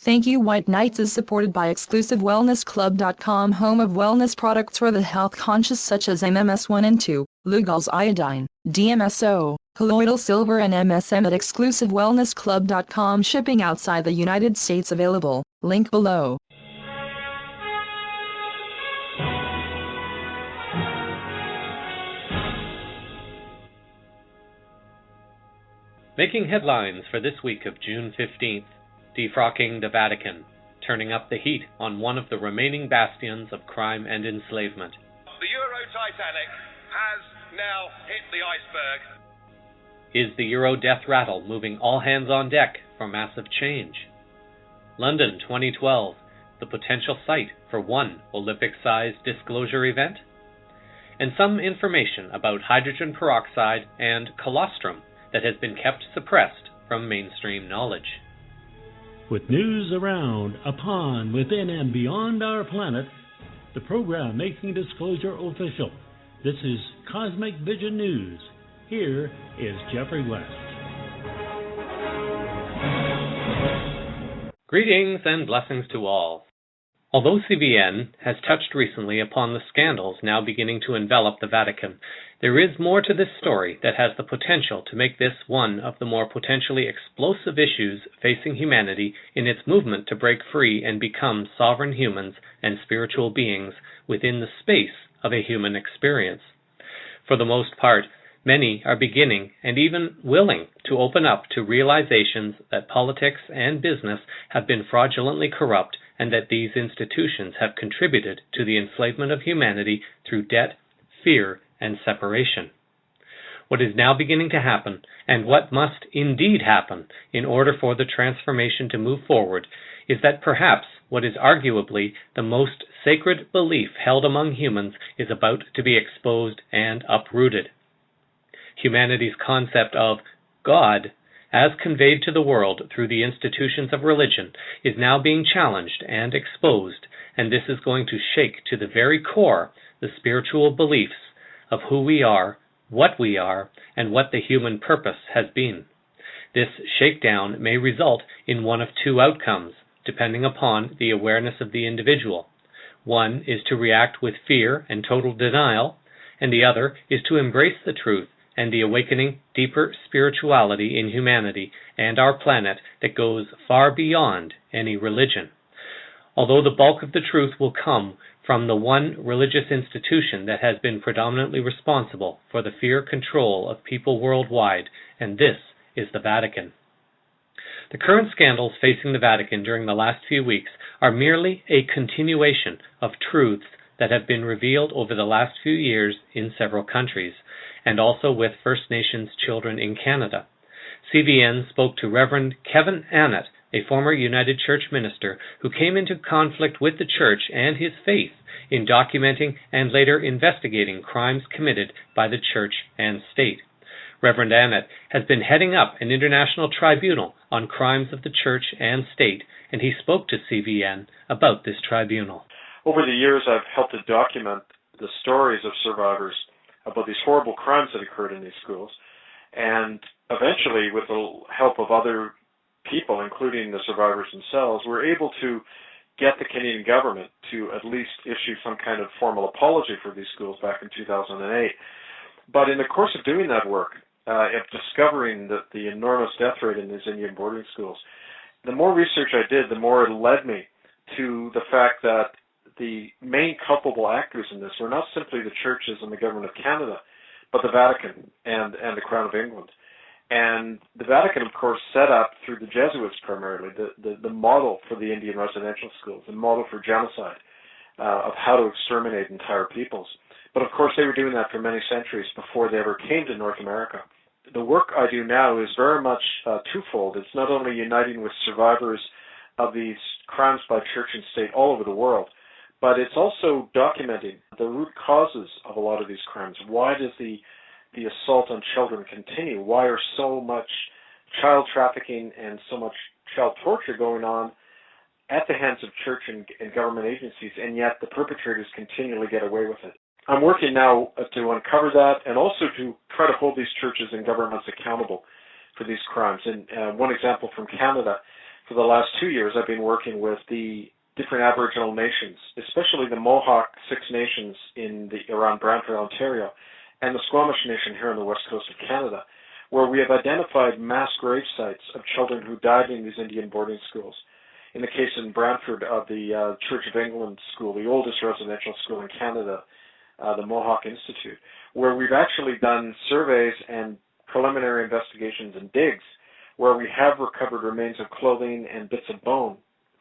Thank You White Knights is supported by ExclusiveWellnessClub.com, home of wellness products for the health-conscious such as MMS1 and 2, Lugol's iodine, DMSO, colloidal silver and MSM at ExclusiveWellnessClub.com. Shipping outside the United States available. Link below. Making headlines for this week of June 15th, defrocking the Vatican, turning up the heat on one of the remaining bastions of crime and enslavement. The Euro Titanic has now hit the iceberg. Is the Euro death rattle moving all hands on deck for massive change? London 2012, the potential site for one Olympic-sized disclosure event? And some information about hydrogen peroxide and colostrum that has been kept suppressed from mainstream knowledge. With news around, upon, within, and beyond our planet, the program making disclosure official. This is Cosmic Vision News. Here is Jeffrey West. Greetings and blessings to all. Although CVN has touched recently upon the scandals now beginning to envelop the Vatican, there is more to this story that has the potential to make this one of the more potentially explosive issues facing humanity in its movement to break free and become sovereign humans and spiritual beings within the space of a human experience. For the most part, many are beginning and even willing to open up to realizations that politics and business have been fraudulently corrupt and that these institutions have contributed to the enslavement of humanity through debt, fear, and separation. What is now beginning to happen, and what must indeed happen in order for the transformation to move forward, is that perhaps what is arguably the most sacred belief held among humans is about to be exposed and uprooted. Humanity's concept of God, as conveyed to the world through the institutions of religion, is now being challenged and exposed, and this is going to shake to the very core the spiritual beliefs of who we are, and what the human purpose has been. This shakedown may result in one of two outcomes, depending upon the awareness of the individual. One is to react with fear and total denial, and the other is to embrace the truth and the awakening deeper spirituality in humanity and our planet that goes far beyond any religion. Although the bulk of the truth will come from the one religious institution that has been predominantly responsible for the fear control of people worldwide, and this is the Vatican. The current scandals facing the Vatican during the last few weeks are merely a continuation of truths that have been revealed over the last few years in several countries, and also with First Nations children in Canada. CVN spoke to Reverend Kevin Anat, a former United Church minister who came into conflict with the Church and his faith in documenting and later investigating crimes committed by the Church and state. Reverend Anat has been heading up an international tribunal on crimes of the Church and state, and he spoke to CVN about this tribunal. Over the years, I've helped to document the stories of survivors about these horrible crimes that occurred in these schools, and eventually, with the help of other people, including the survivors themselves, we're able to get the Canadian government to at least issue some kind of formal apology for these schools back in 2008. But in the course of doing that work, of discovering the enormous death rate in these Indian boarding schools, the more research I did, the more it led me to the fact that the main culpable actors in this were not simply the churches and the government of Canada, but the Vatican and the Crown of England. And the Vatican, of course, set up, through the Jesuits primarily, the model for the Indian residential schools, the model for genocide, of how to exterminate entire peoples. But of course, they were doing that for many centuries before they ever came to North America. The work I do now is very much twofold. It's not only uniting with survivors of these crimes by church and state all over the world, but it's also documenting the root causes of a lot of these crimes. Why does the assault on children continue? Why are so much child trafficking and so much child torture going on at the hands of church and government agencies, and yet the perpetrators continually get away with it? I'm working now to uncover that and also to try to hold these churches and governments accountable for these crimes. And one example from Canada, for the last 2 years, I've been working with the different Aboriginal nations, especially the Mohawk Six Nations around Brantford, Ontario, and the Squamish Nation here on the west coast of Canada, where we have identified mass grave sites of children who died in these Indian boarding schools. In the case in Brantford of the Church of England School, the oldest residential school in Canada, the Mohawk Institute, where we've actually done surveys and preliminary investigations and digs where we have recovered remains of clothing and bits of bone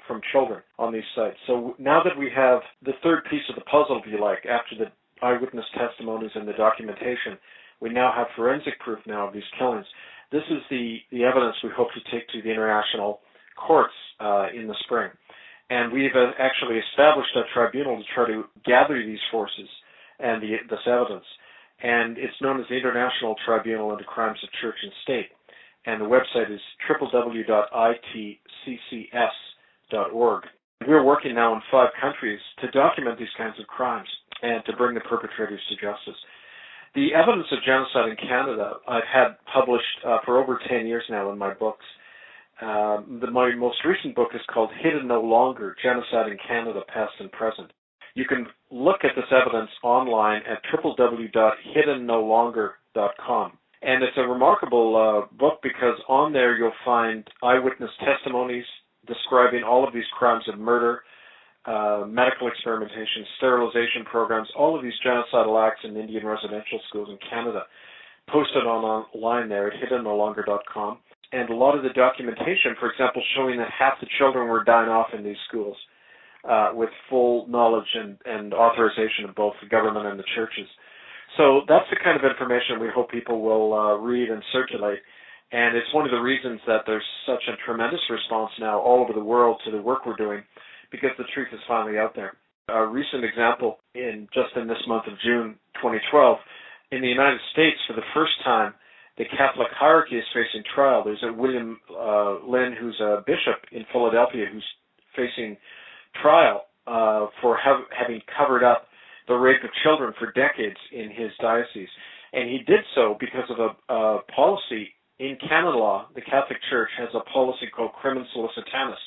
from children on these sites. So now that we have the third piece of the puzzle, if you like, after the eyewitness testimonies and the documentation, we now have forensic proof now of these killings. This is the evidence we hope to take to the international courts in the spring. And we've actually established a tribunal to try to gather these forces and this evidence. And it's known as the International Tribunal into Crimes of Church and State. And the website is www.itccs.org. We're working now in 5 countries to document these kinds of crimes and to bring the perpetrators to justice. The evidence of genocide in Canada I've had published for over 10 years now in my books. My most recent book is called Hidden No Longer, Genocide in Canada, Past and Present. You can look at this evidence online at www.hiddennolonger.com. And it's a remarkable book because on there you'll find eyewitness testimonies describing all of these crimes of murder, medical experimentation, sterilization programs, all of these genocidal acts in Indian residential schools in Canada, posted online there at hiddennolonger.com. And a lot of the documentation, for example, showing that half the children were dying off in these schools with full knowledge and authorization of both the government and the churches. So that's the kind of information we hope people will read and circulate. And it's one of the reasons that there's such a tremendous response now all over the world to the work we're doing, because the truth is finally out there. A recent example, just in this month of June 2012, in the United States, for the first time, the Catholic hierarchy is facing trial. There's a William Lynn, who's a bishop in Philadelphia, who's facing trial for having covered up the rape of children for decades in his diocese. And he did so because of a policy in canon law. The Catholic Church has a policy called crimen solicitatis,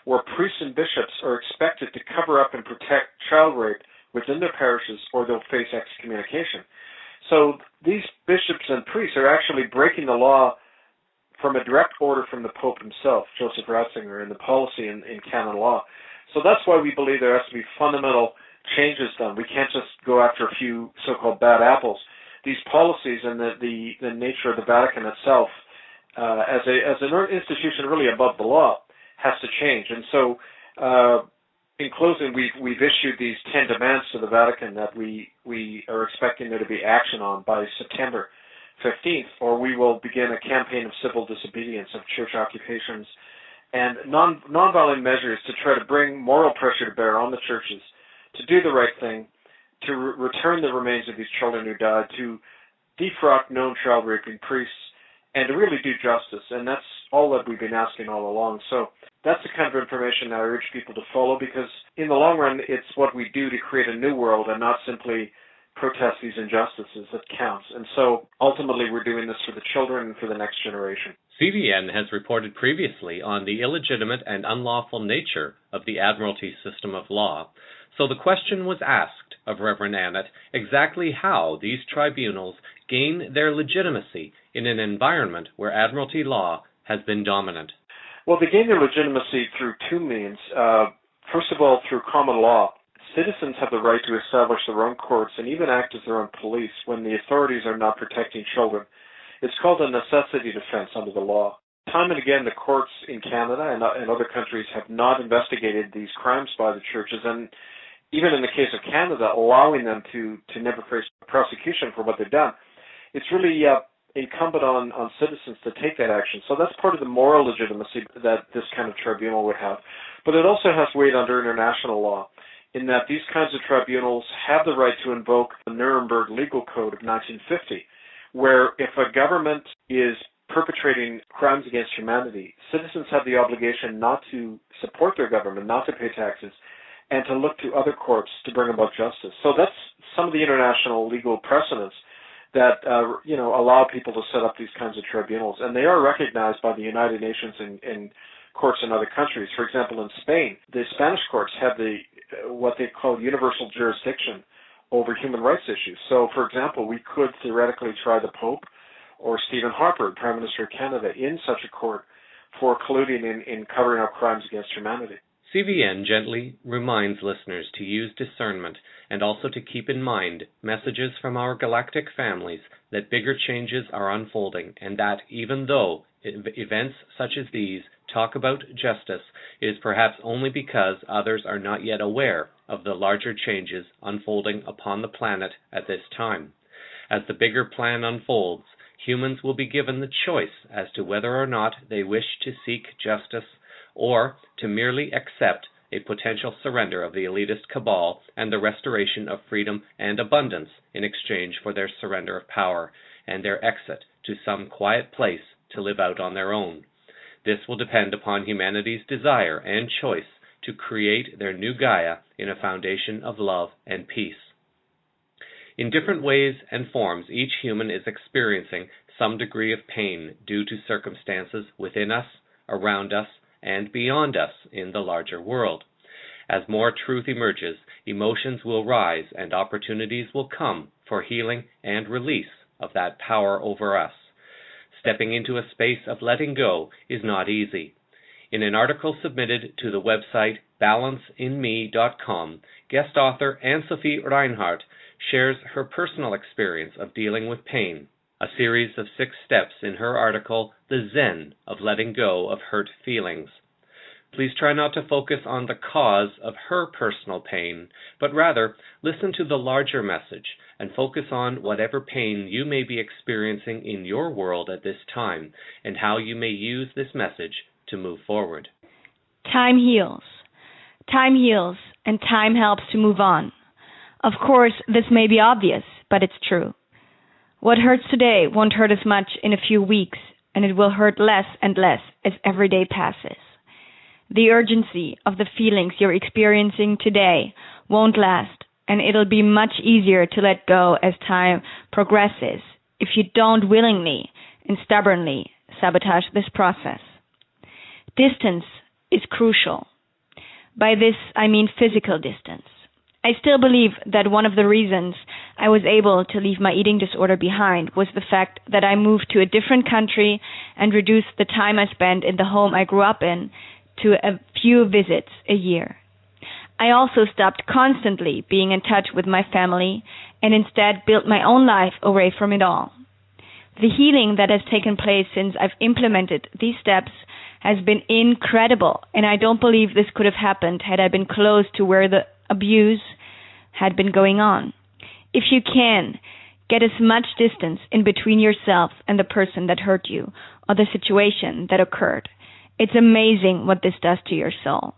where priests and bishops are expected to cover up and protect child rape within their parishes, or they'll face excommunication. So these bishops and priests are actually breaking the law from a direct order from the Pope himself, Joseph Ratzinger, in the policy in canon law. So that's why we believe there has to be fundamental changes done. We can't just go after a few so-called bad apples. These policies and the nature of the Vatican itself, as an institution really above the law, has to change. And so, in closing, we've issued these 10 demands to the Vatican that we are expecting there to be action on by September 15th, or we will begin a campaign of civil disobedience, of church occupations, and nonviolent measures to try to bring moral pressure to bear on the churches to do the right thing, to return the remains of these children who died, to defrock known child raping priests, and to really do justice. And that's all that we've been asking all along. So that's the kind of information I urge people to follow, because in the long run, it's what we do to create a new world and not simply protest these injustices that counts. And so ultimately we're doing this for the children and for the next generation. CBN has reported previously on the illegitimate and unlawful nature of the Admiralty system of law. So the question was asked of Reverend Anat exactly how these tribunals gain their legitimacy in an environment where Admiralty law has been dominant. Well, they gain their legitimacy through 2 means. First of all, through common law. Citizens have the right to establish their own courts and even act as their own police when the authorities are not protecting children. It's called a necessity defense under the law. Time and again, the courts in Canada and other countries have not investigated these crimes by the churches, and even in the case of Canada, allowing them to never face prosecution for what they've done. It's really incumbent on citizens to take that action. So that's part of the moral legitimacy that this kind of tribunal would have. But it also has weight under international law, in that these kinds of tribunals have the right to invoke the Nuremberg Legal Code of 1950, where if a government is perpetrating crimes against humanity, citizens have the obligation not to support their government, not to pay taxes, and to look to other courts to bring about justice. So that's some of the international legal precedents that allow people to set up these kinds of tribunals, and they are recognized by the United Nations in courts in other countries. For example, in Spain, the Spanish courts have what they call universal jurisdiction over human rights issues. So, for example, we could theoretically try the Pope or Stephen Harper, Prime Minister of Canada, in such a court for colluding in covering up crimes against humanity. CVN gently reminds listeners to use discernment and also to keep in mind messages from our galactic families that bigger changes are unfolding, and that even though events such as these talk about justice, it is perhaps only because others are not yet aware of the larger changes unfolding upon the planet at this time. As the bigger plan unfolds, humans will be given the choice as to whether or not they wish to seek justice or to merely accept a potential surrender of the elitist cabal and the restoration of freedom and abundance in exchange for their surrender of power and their exit to some quiet place to live out on their own. This will depend upon humanity's desire and choice to create their new Gaia in a foundation of love and peace. In different ways and forms, each human is experiencing some degree of pain due to circumstances within us, around us, and beyond us in the larger world. As more truth emerges, emotions will rise and opportunities will come for healing and release of that power over us. Stepping into a space of letting go is not easy. In an article submitted to the website balanceinme.com, guest author Anne-Sophie Reinhardt shares her personal experience of dealing with pain, a series of 6 steps in her article, The Zen of Letting Go of Hurt Feelings. Please try not to focus on the cause of her personal pain, but rather listen to the larger message and focus on whatever pain you may be experiencing in your world at this time and how you may use this message to move forward. Time heals. Time heals, and time helps to move on. Of course, this may be obvious, but it's true. What hurts today won't hurt as much in a few weeks, and it will hurt less and less as every day passes. The urgency of the feelings you're experiencing today won't last, and it'll be much easier to let go as time progresses if you don't willingly and stubbornly sabotage this process. Distance is crucial. By this, I mean physical distance. I still believe that one of the reasons I was able to leave my eating disorder behind was the fact that I moved to a different country and reduced the time I spent in the home I grew up in to a few visits a year. I also stopped constantly being in touch with my family and instead built my own life away from it all. The healing that has taken place since I've implemented these steps has been incredible, and I don't believe this could have happened had I been close to where the abuse had been going on. If you can, get as much distance in between yourself and the person that hurt you or the situation that occurred. It's amazing what this does to your soul.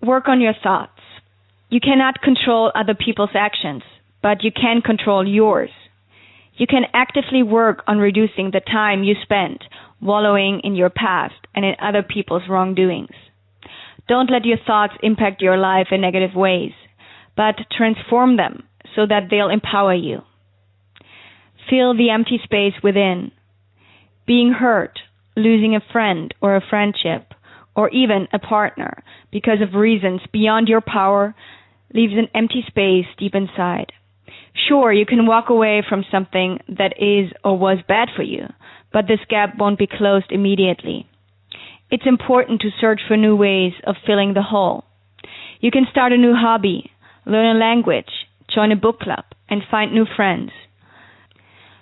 Work on your thoughts. You cannot control other people's actions, but you can control yours. You can actively work on reducing the time you spend wallowing in your past and in other people's wrongdoings. Don't let your thoughts impact your life in negative ways, but transform them so that they'll empower you. Fill the empty space within. Being hurt, losing a friend or a friendship, or even a partner because of reasons beyond your power leaves an empty space deep inside. Sure, you can walk away from something that is or was bad for you, but this gap won't be closed immediately. It's important to search for new ways of filling the hole. You can start a new hobby, learn a language, join a book club, and find new friends.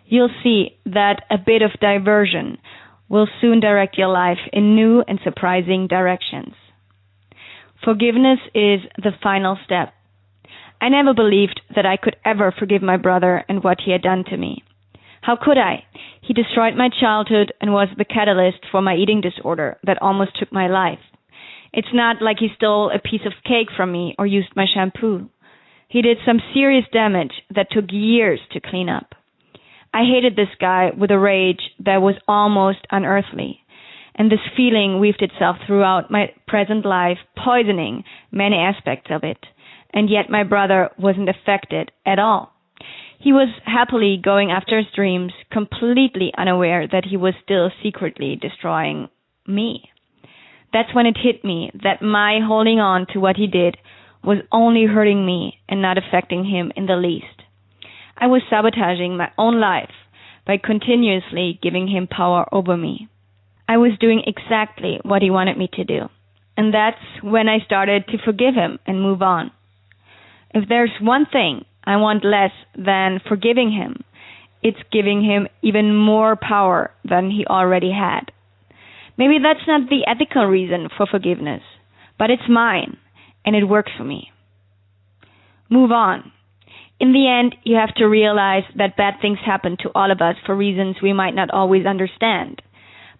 You'll see that a bit of diversion will soon direct your life in new and surprising directions. Forgiveness is the final step. I never believed that I could ever forgive my brother and what he had done to me. How could I? He destroyed my childhood and was the catalyst for my eating disorder that almost took my life. It's not like he stole a piece of cake from me or used my shampoo. He did some serious damage that took years to clean up. I hated this guy with a rage that was almost unearthly, and this feeling weaved itself throughout my present life, poisoning many aspects of it, and yet my brother wasn't affected at all. He was happily going after his dreams, completely unaware that he was still secretly destroying me. That's when it hit me that my holding on to what he did was only hurting me and not affecting him in the least. I was sabotaging my own life by continuously giving him power over me. I was doing exactly what he wanted me to do. And that's when I started to forgive him and move on. If there's one thing I want less than forgiving him, it's giving him even more power than he already had. Maybe that's not the ethical reason for forgiveness, but it's mine, and it works for me. Move on. In the end, you have to realize that bad things happen to all of us for reasons we might not always understand.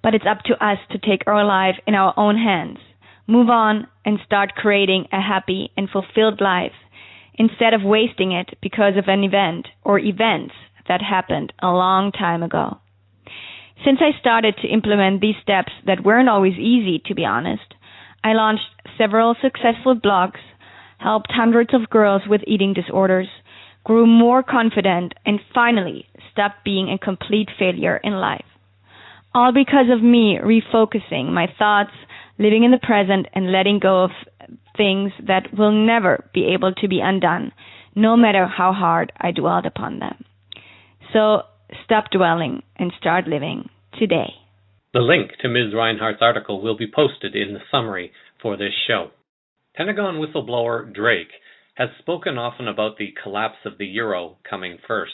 But it's up to us to take our life in our own hands, move on, and start creating a happy and fulfilled life, instead of wasting it because of an event or events that happened a long time ago. Since I started to implement these steps that weren't always easy, to be honest, I launched several successful blogs, helped hundreds of girls with eating disorders, grew more confident, and finally stopped being a complete failure in life. All because of me refocusing my thoughts, living in the present, and letting go of things that will never be able to be undone, no matter how hard I dwelled upon them. So stop dwelling and start living today. The link to Ms. Reinhardt's article will be posted in the summary for this show. Pentagon whistleblower Drake has spoken often about the collapse of the euro coming first.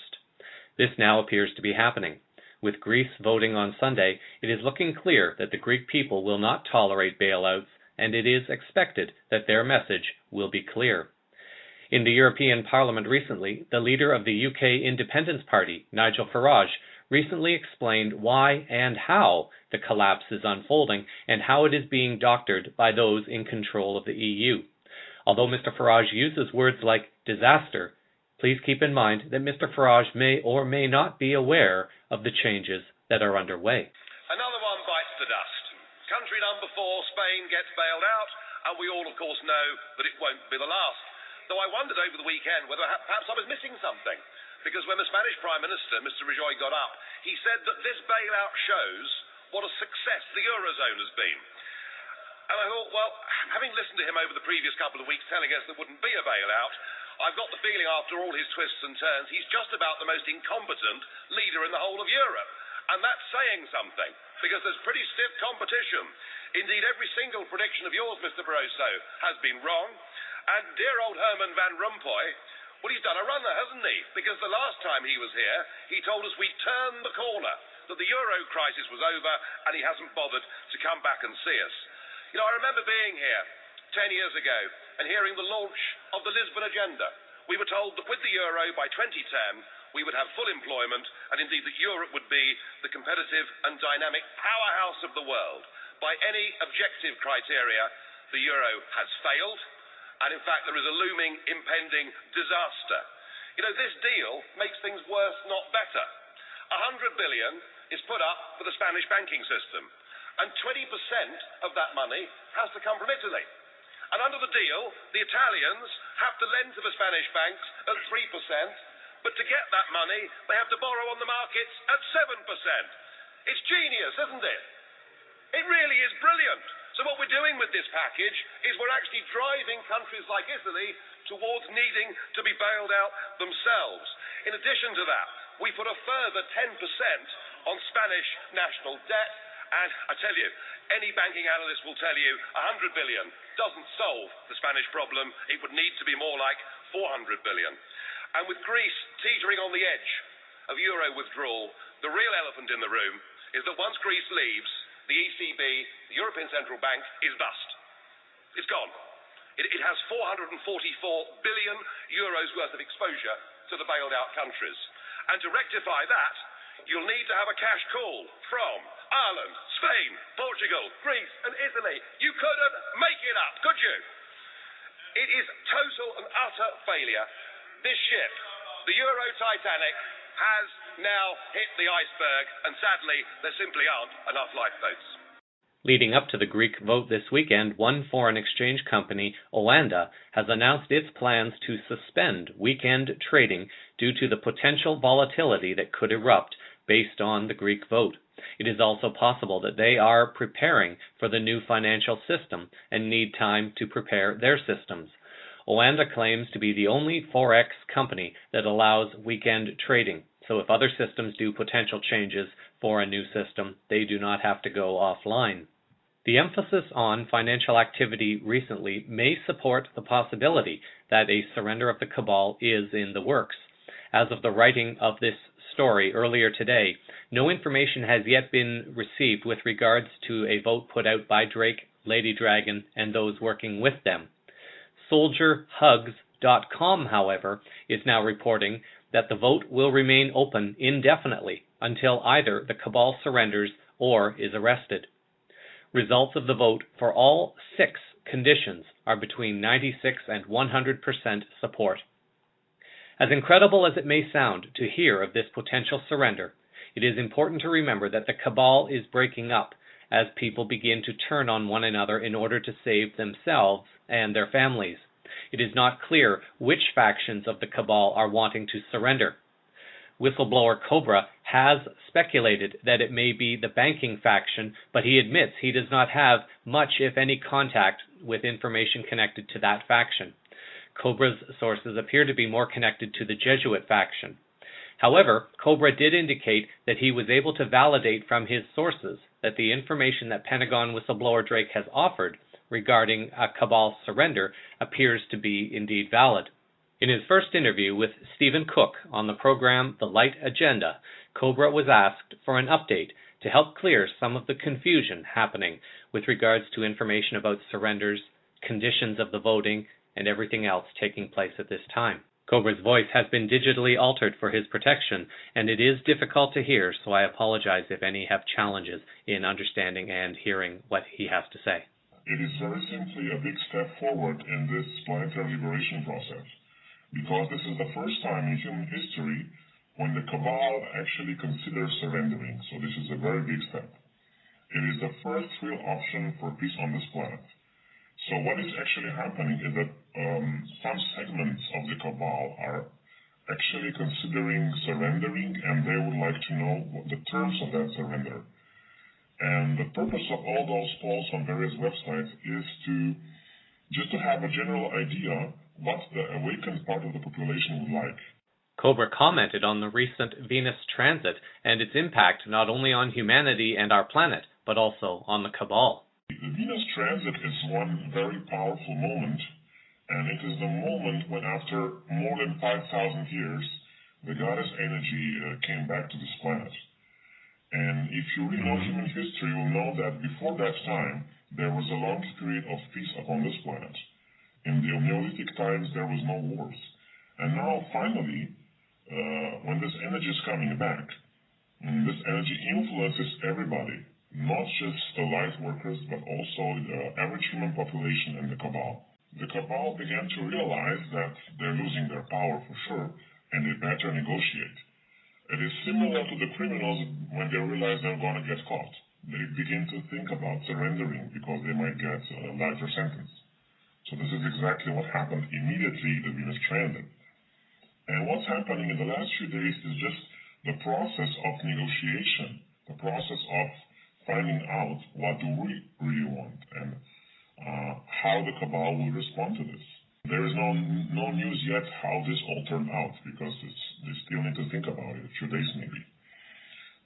This now appears to be happening. With Greece voting on Sunday, it is looking clear that the Greek people will not tolerate bailouts, and it is expected that their message will be clear. In the European Parliament recently, the leader of the UK Independence Party, Nigel Farage, recently explained why and how the collapse is unfolding and how it is being doctored by those in control of the EU. Although Mr. Farage uses words like disaster, please keep in mind that Mr. Farage may or may not be aware of the changes that are underway. Another one bites the dust. Country number 4, Spain, gets bailed out, and we all, of course, know that it won't be the last. Though I wondered over the weekend whether perhaps I was missing something, because when the Spanish Prime Minister, Mr. Rajoy, got up, he said that this bailout shows what a success the Eurozone has been. And I thought, well, having listened to him over the previous couple of weeks telling us there wouldn't be a bailout, I've got the feeling after all his twists and turns, he's just about the most incompetent leader in the whole of Europe. And that's saying something, because there's pretty stiff competition. Indeed, every single prediction of yours, Mr. Barroso, has been wrong. And dear old Herman Van Rompuy, well, he's done a runner, hasn't he? Because the last time he was here, he told us we'd turned the corner, that the euro crisis was over, and he hasn't bothered to come back and see us. You know, I remember being here 10 years ago and hearing the launch of the Lisbon Agenda. We were told that with the euro by 2010, we would have full employment, and indeed that Europe would be the competitive and dynamic powerhouse of the world. By any objective criteria, the euro has failed, and in fact there is a looming, impending disaster. You know, this deal makes things worse, not better. 100 billion is put up for the Spanish banking system, and 20% of that money has to come from Italy. And under the deal, the Italians have to lend to the Spanish banks at 3%, but to get that money, they have to borrow on the markets at 7%. It's genius, isn't it? It really is brilliant. So what we're doing with this package is we're actually driving countries like Italy towards needing to be bailed out themselves. In addition to that, we put a further 10% on Spanish national debt. And I tell you, any banking analyst will tell you 100 billion doesn't solve the Spanish problem. It would need to be more like 400 billion. And with Greece teetering on the edge of euro withdrawal, the real elephant in the room is that once Greece leaves, the ECB, the European Central Bank, is bust. It's gone. It has 444 billion euros worth of exposure to the bailed out countries. And to rectify that, you'll need to have a cash call from Ireland, Spain, Portugal, Greece and Italy. You couldn't make it up, could you? It is total and utter failure. This ship, the Euro Titanic, has now hit the iceberg, and sadly, there simply aren't enough lifeboats. Leading up to the Greek vote this weekend, one foreign exchange company, Oanda, has announced its plans to suspend weekend trading due to the potential volatility that could erupt based on the Greek vote. It is also possible that they are preparing for the new financial system and need time to prepare their systems. Oanda claims to be the only Forex company that allows weekend trading, so if other systems do potential changes for a new system, they do not have to go offline. The emphasis on financial activity recently may support the possibility that a surrender of the Cabal is in the works. As of the writing of this story earlier today, no information has yet been received with regards to a vote put out by Drake, Lady Dragon, and those working with them. SoldierHugs.com, however, is now reporting that the vote will remain open indefinitely until either the Cabal surrenders or is arrested. Results of the vote for all 6 conditions are between 96 and 100% support. As incredible as it may sound to hear of this potential surrender, it is important to remember that the Cabal is breaking up as people begin to turn on one another in order to save themselves and their families. It is not clear which factions of the Cabal are wanting to surrender. Whistleblower Cobra has speculated that it may be the banking faction, but he admits he does not have much, if any, contact with information connected to that faction. Cobra's sources appear to be more connected to the Jesuit faction. However, Cobra did indicate that he was able to validate from his sources that the information that Pentagon whistleblower Drake has offered regarding a Cabal surrender appears to be indeed valid. In his first interview with Stephen Cook on the program The Light Agenda, Cobra was asked for an update to help clear some of the confusion happening with regards to information about surrenders, conditions of the voting, and everything else taking place at this time. Cobra's voice has been digitally altered for his protection, and it is difficult to hear, so I apologize if any have challenges in understanding and hearing what he has to say. It is very simply a big step forward in this planetary liberation process, because this is the first time in human history when the Cabal actually considers surrendering, so this is a very big step. It is the first real option for peace on this planet. So what is actually happening is that some segments of the Cabal are actually considering surrendering, and they would like to know the terms of that surrender. And the purpose of all those polls on various websites is just to have a general idea what the awakened part of the population would like. Cobra commented on the recent Venus transit and its impact not only on humanity and our planet, but also on the Cabal. The Venus transit is one very powerful moment, and it is the moment when after more than 5,000 years, the goddess energy came back to this planet. And if you really know human history, you'll know that before that time, there was a long period of peace upon this planet. In the Neolithic times, there was no wars. And now, finally, when this energy is coming back, this energy influences everybody, not just the light workers, but also the average human population and the Cabal. The Cabal began to realize that they're losing their power for sure, and they better negotiate. It is similar to the criminals when they realize they're going to get caught. They begin to think about surrendering because they might get a lighter sentence. So this is exactly what happened immediately the Venus transit. And what's happening in the last few days is just the process of negotiation, the process of finding out what do we really want and how the Cabal will respond to this. There is no news yet how this all turned out because they still need to think about it, a few days maybe.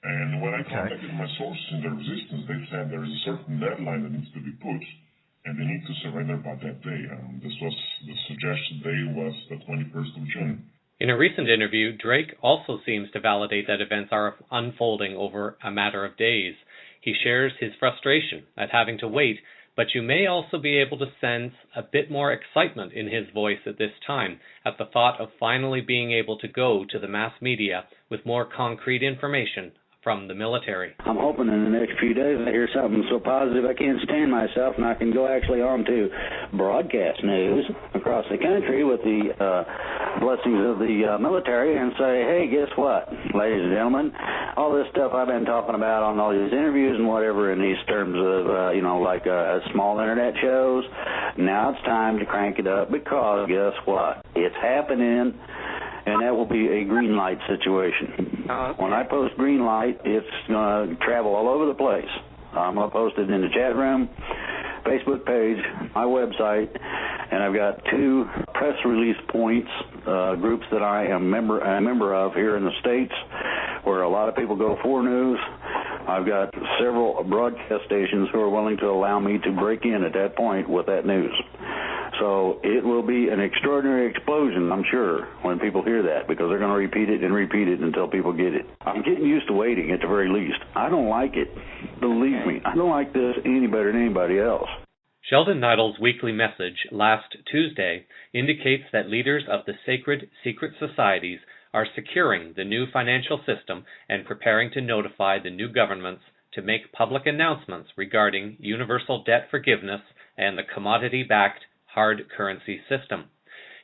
And when I contacted my sources in the resistance, they said there is a certain deadline that needs to be put, and they need to surrender by that day. And this was the suggested day was the 21st of June. In a recent interview, Drake also seems to validate that events are unfolding over a matter of days. He shares his frustration at having to wait, but you may also be able to sense a bit more excitement in his voice at this time at the thought of finally being able to go to the mass media with more concrete information from the military. I'm hoping in the next few days I hear something so positive I can't stand myself and I can go actually on to broadcast news across the country with the blessings of the military and say, hey, guess what, ladies and gentlemen, all this stuff I've been talking about on all these interviews and whatever in these terms of, like small internet shows, now it's time to crank it up because guess what, it's happening, and that will be a green light situation. When I post green light, it's going to travel all over the place. I'm going to post it in the chat room, Facebook page, my website, and I've got 2 press release points, groups that I am a member of here in the States, where a lot of people go for news. I've got several broadcast stations who are willing to allow me to break in at that point with that news. So it will be an extraordinary explosion, I'm sure, when people hear that, because they're going to repeat it until people get it. I'm getting used to waiting at the very least. I don't like it. Believe me, I don't like this any better than anybody else. Sheldon Idols' weekly message last Tuesday indicates that leaders of the sacred secret societies are securing the new financial system and preparing to notify the new governments to make public announcements regarding universal debt forgiveness and the commodity-backed hard currency system.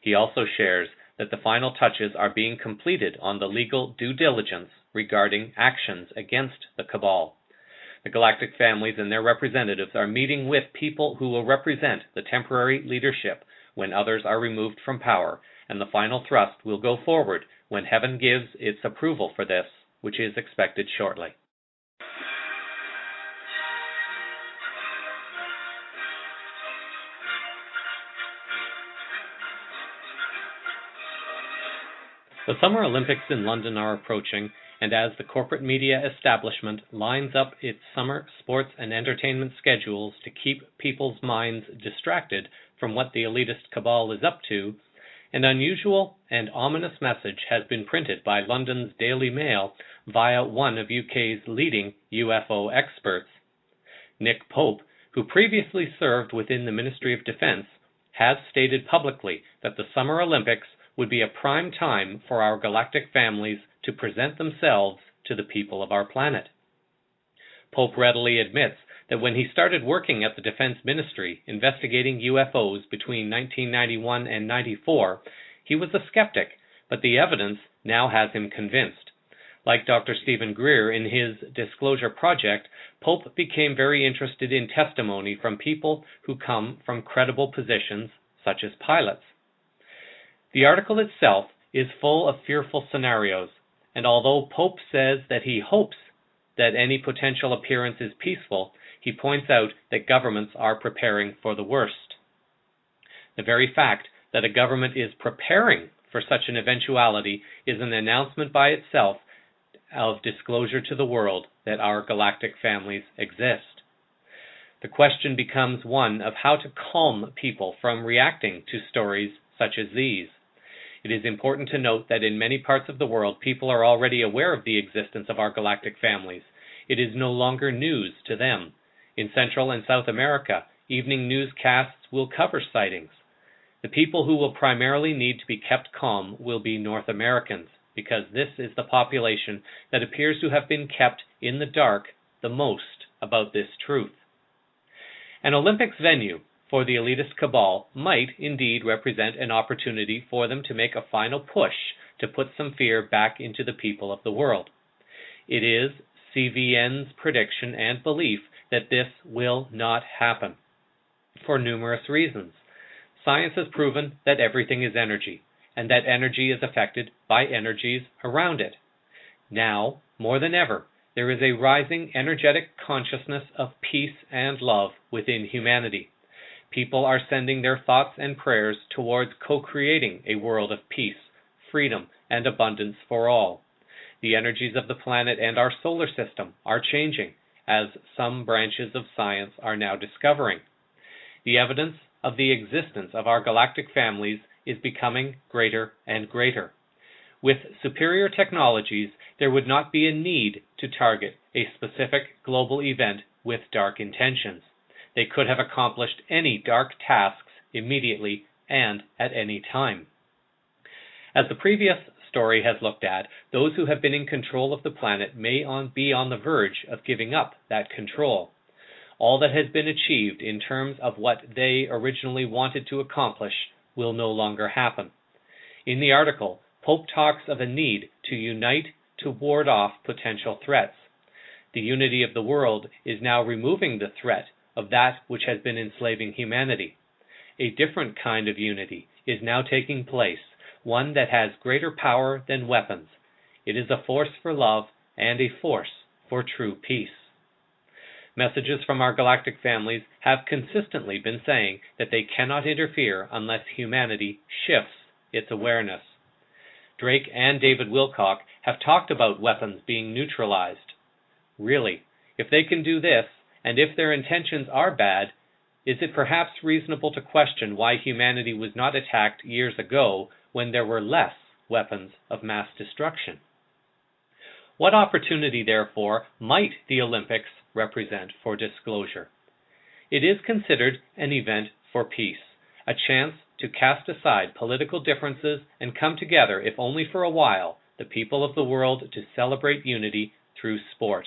He also shares that the final touches are being completed on the legal due diligence regarding actions against the cabal. The galactic families and their representatives are meeting with people who will represent the temporary leadership when others are removed from power, and the final thrust will go forward when heaven gives its approval for this, which is expected shortly. The Summer Olympics in London are approaching, and as the corporate media establishment lines up its summer sports and entertainment schedules to keep people's minds distracted from what the elitist cabal is up to, an unusual and ominous message has been printed by London's Daily Mail via one of UK's leading UFO experts. Nick Pope, who previously served within the Ministry of Defence, has stated publicly that the Summer Olympics would be a prime time for our galactic families to present themselves to the people of our planet. Pope readily admits that when he started working at the Defense Ministry investigating UFOs between 1991 and 94, he was a skeptic, but the evidence now has him convinced. Like Dr. Stephen Greer in his Disclosure Project, Pope became very interested in testimony from people who come from credible positions, such as pilots. The article itself is full of fearful scenarios, and although Pope says that he hopes that any potential appearance is peaceful, he points out that governments are preparing for the worst. The very fact that a government is preparing for such an eventuality is an announcement by itself of disclosure to the world that our galactic families exist. The question becomes one of how to calm people from reacting to stories such as these. It is important to note that in many parts of the world, people are already aware of the existence of our galactic families. It is no longer news to them. In Central and South America, evening newscasts will cover sightings. The people who will primarily need to be kept calm will be North Americans, because this is the population that appears to have been kept in the dark the most about this truth. An Olympics venue for the elitist cabal might indeed represent an opportunity for them to make a final push to put some fear back into the people of the world. It is CVN's prediction and belief that this will not happen, for numerous reasons. Science has proven that everything is energy, and that energy is affected by energies around it. Now, more than ever, there is a rising energetic consciousness of peace and love within humanity. People are sending their thoughts and prayers towards co-creating a world of peace, freedom, and abundance for all. The energies of the planet and our solar system are changing, as some branches of science are now discovering. The evidence of the existence of our galactic families is becoming greater and greater. With superior technologies, there would not be a need to target a specific global event with dark intentions. They could have accomplished any dark tasks immediately and at any time. As the previous story has looked at, those who have been in control of the planet may be on the verge of giving up that control. All that has been achieved in terms of what they originally wanted to accomplish will no longer happen. In the article, Pope talks of a need to unite to ward off potential threats. The unity of the world is now removing the threat of that which has been enslaving humanity. A different kind of unity is now taking place, one that has greater power than weapons. It is a force for love and a force for true peace. Messages from our galactic families have consistently been saying that they cannot interfere unless humanity shifts its awareness. Drake and David Wilcock have talked about weapons being neutralized. Really, if they can do this, and if their intentions are bad, is it perhaps reasonable to question why humanity was not attacked years ago when there were less weapons of mass destruction? What opportunity, therefore, might the Olympics represent for disclosure? It is considered an event for peace, a chance to cast aside political differences and come together, if only for a while, the people of the world to celebrate unity through sport.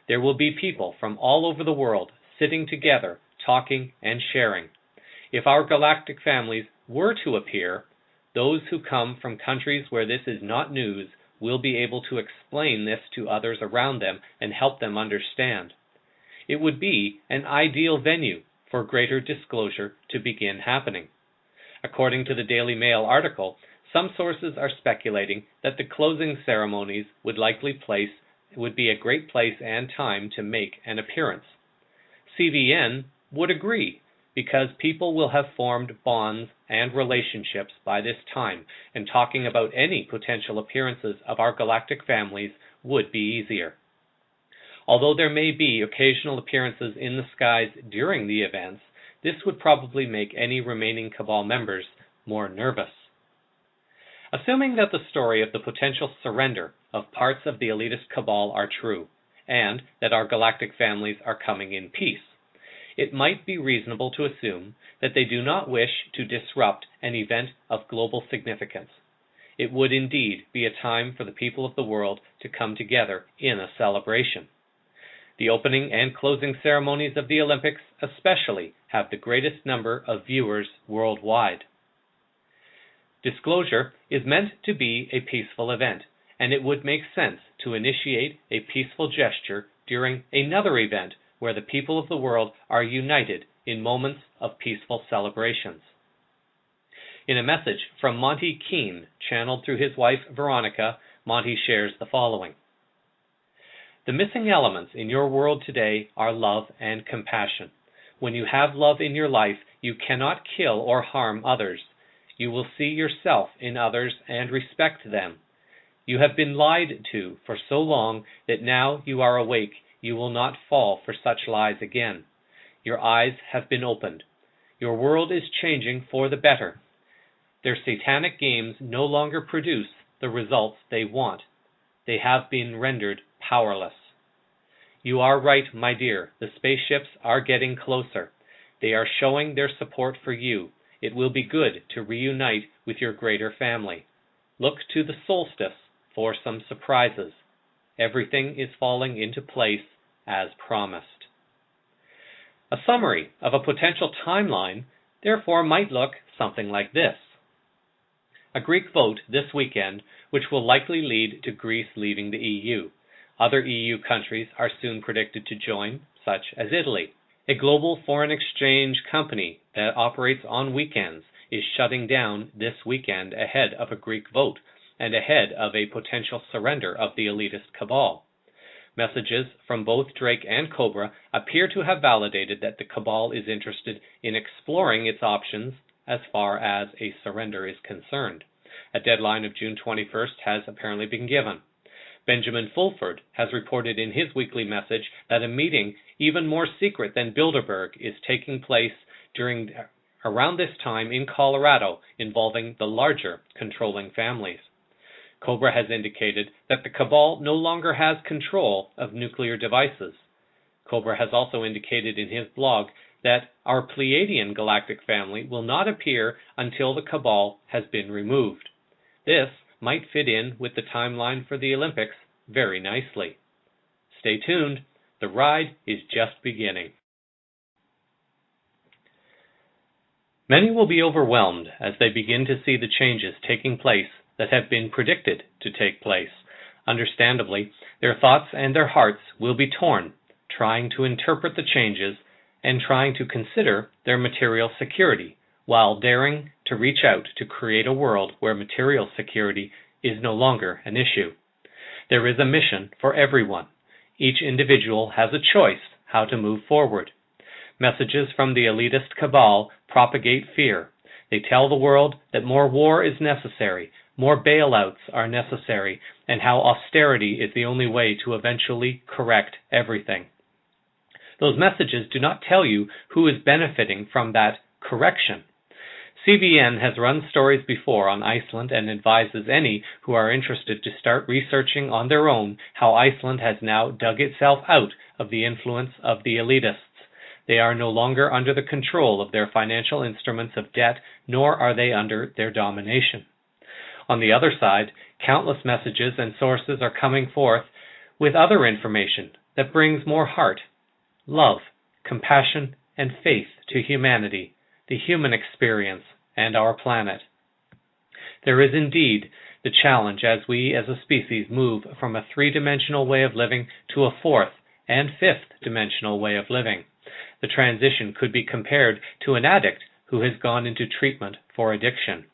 There will be people from all over the world sitting together, talking and sharing. If our galactic families were to appear, those who come from countries where this is not news will be able to explain this to others around them and help them understand. It would be an ideal venue for greater disclosure to begin happening. According to the Daily Mail article, some sources are speculating that the closing ceremonies would be a great place and time to make an appearance. CVN would agree, because people will have formed bonds and relationships by this time, and talking about any potential appearances of our galactic families would be easier. Although there may be occasional appearances in the skies during the events, this would probably make any remaining Cabal members more nervous. Assuming that the story of the potential surrender of parts of the elitist Cabal are true, and that our galactic families are coming in peace, it might be reasonable to assume that they do not wish to disrupt an event of global significance. It would indeed be a time for the people of the world to come together in a celebration. The opening and closing ceremonies of the Olympics especially have the greatest number of viewers worldwide. Disclosure is meant to be a peaceful event, and it would make sense to initiate a peaceful gesture during another event where the people of the world are united in moments of peaceful celebrations. In a message from Monty Keene, channeled through his wife Veronica, Monty shares the following. The missing elements in your world today are love and compassion. When you have love in your life, you cannot kill or harm others. You will see yourself in others and respect them. You have been lied to for so long that now you are awake. You will not fall for such lies again. Your eyes have been opened. Your world is changing for the better. Their satanic games no longer produce the results they want. They have been rendered powerless. You are right, my dear. The spaceships are getting closer. They are showing their support for you. It will be good to reunite with your greater family. Look to the solstice for some surprises. Everything is falling into place as promised. A summary of a potential timeline, therefore, might look something like this. A Greek vote this weekend, which will likely lead to Greece leaving the EU. Other EU countries are soon predicted to join, such as Italy. A global foreign exchange company that operates on weekends is shutting down this weekend ahead of a Greek vote and ahead of a potential surrender of the elitist Cabal. Messages from both Drake and Cobra appear to have validated that the Cabal is interested in exploring its options as far as a surrender is concerned. A deadline of June 21st has apparently been given. Benjamin Fulford has reported in his weekly message that a meeting even more secret than Bilderberg is taking place around this time in Colorado involving the larger controlling families. Cobra has indicated that the Cabal no longer has control of nuclear devices. Cobra has also indicated in his blog that our Pleiadian galactic family will not appear until the Cabal has been removed. This might fit in with the timeline for the Olympics very nicely. Stay tuned. The ride is just beginning. Many will be overwhelmed as they begin to see the changes taking place that have been predicted to take place. Understandably, their thoughts and their hearts will be torn, trying to interpret the changes and trying to consider their material security, while daring to reach out to create a world where material security is no longer an issue. There is a mission for everyone. Each individual has a choice how to move forward. Messages from the elitist cabal propagate fear. They tell the world that more war is necessary, more bailouts are necessary, and how austerity is the only way to eventually correct everything. Those messages do not tell you who is benefiting from that correction. CBN has run stories before on Iceland and advises any who are interested to start researching on their own how Iceland has now dug itself out of the influence of the elitists. They are no longer under the control of their financial instruments of debt, nor are they under their domination. On the other side, countless messages and sources are coming forth with other information that brings more heart, love, compassion, and faith to humanity, the human experience, and our planet. There is indeed the challenge as we as a species move from a three-dimensional way of living to a fourth and fifth-dimensional way of living. The transition could be compared to an addict who has gone into treatment for addiction.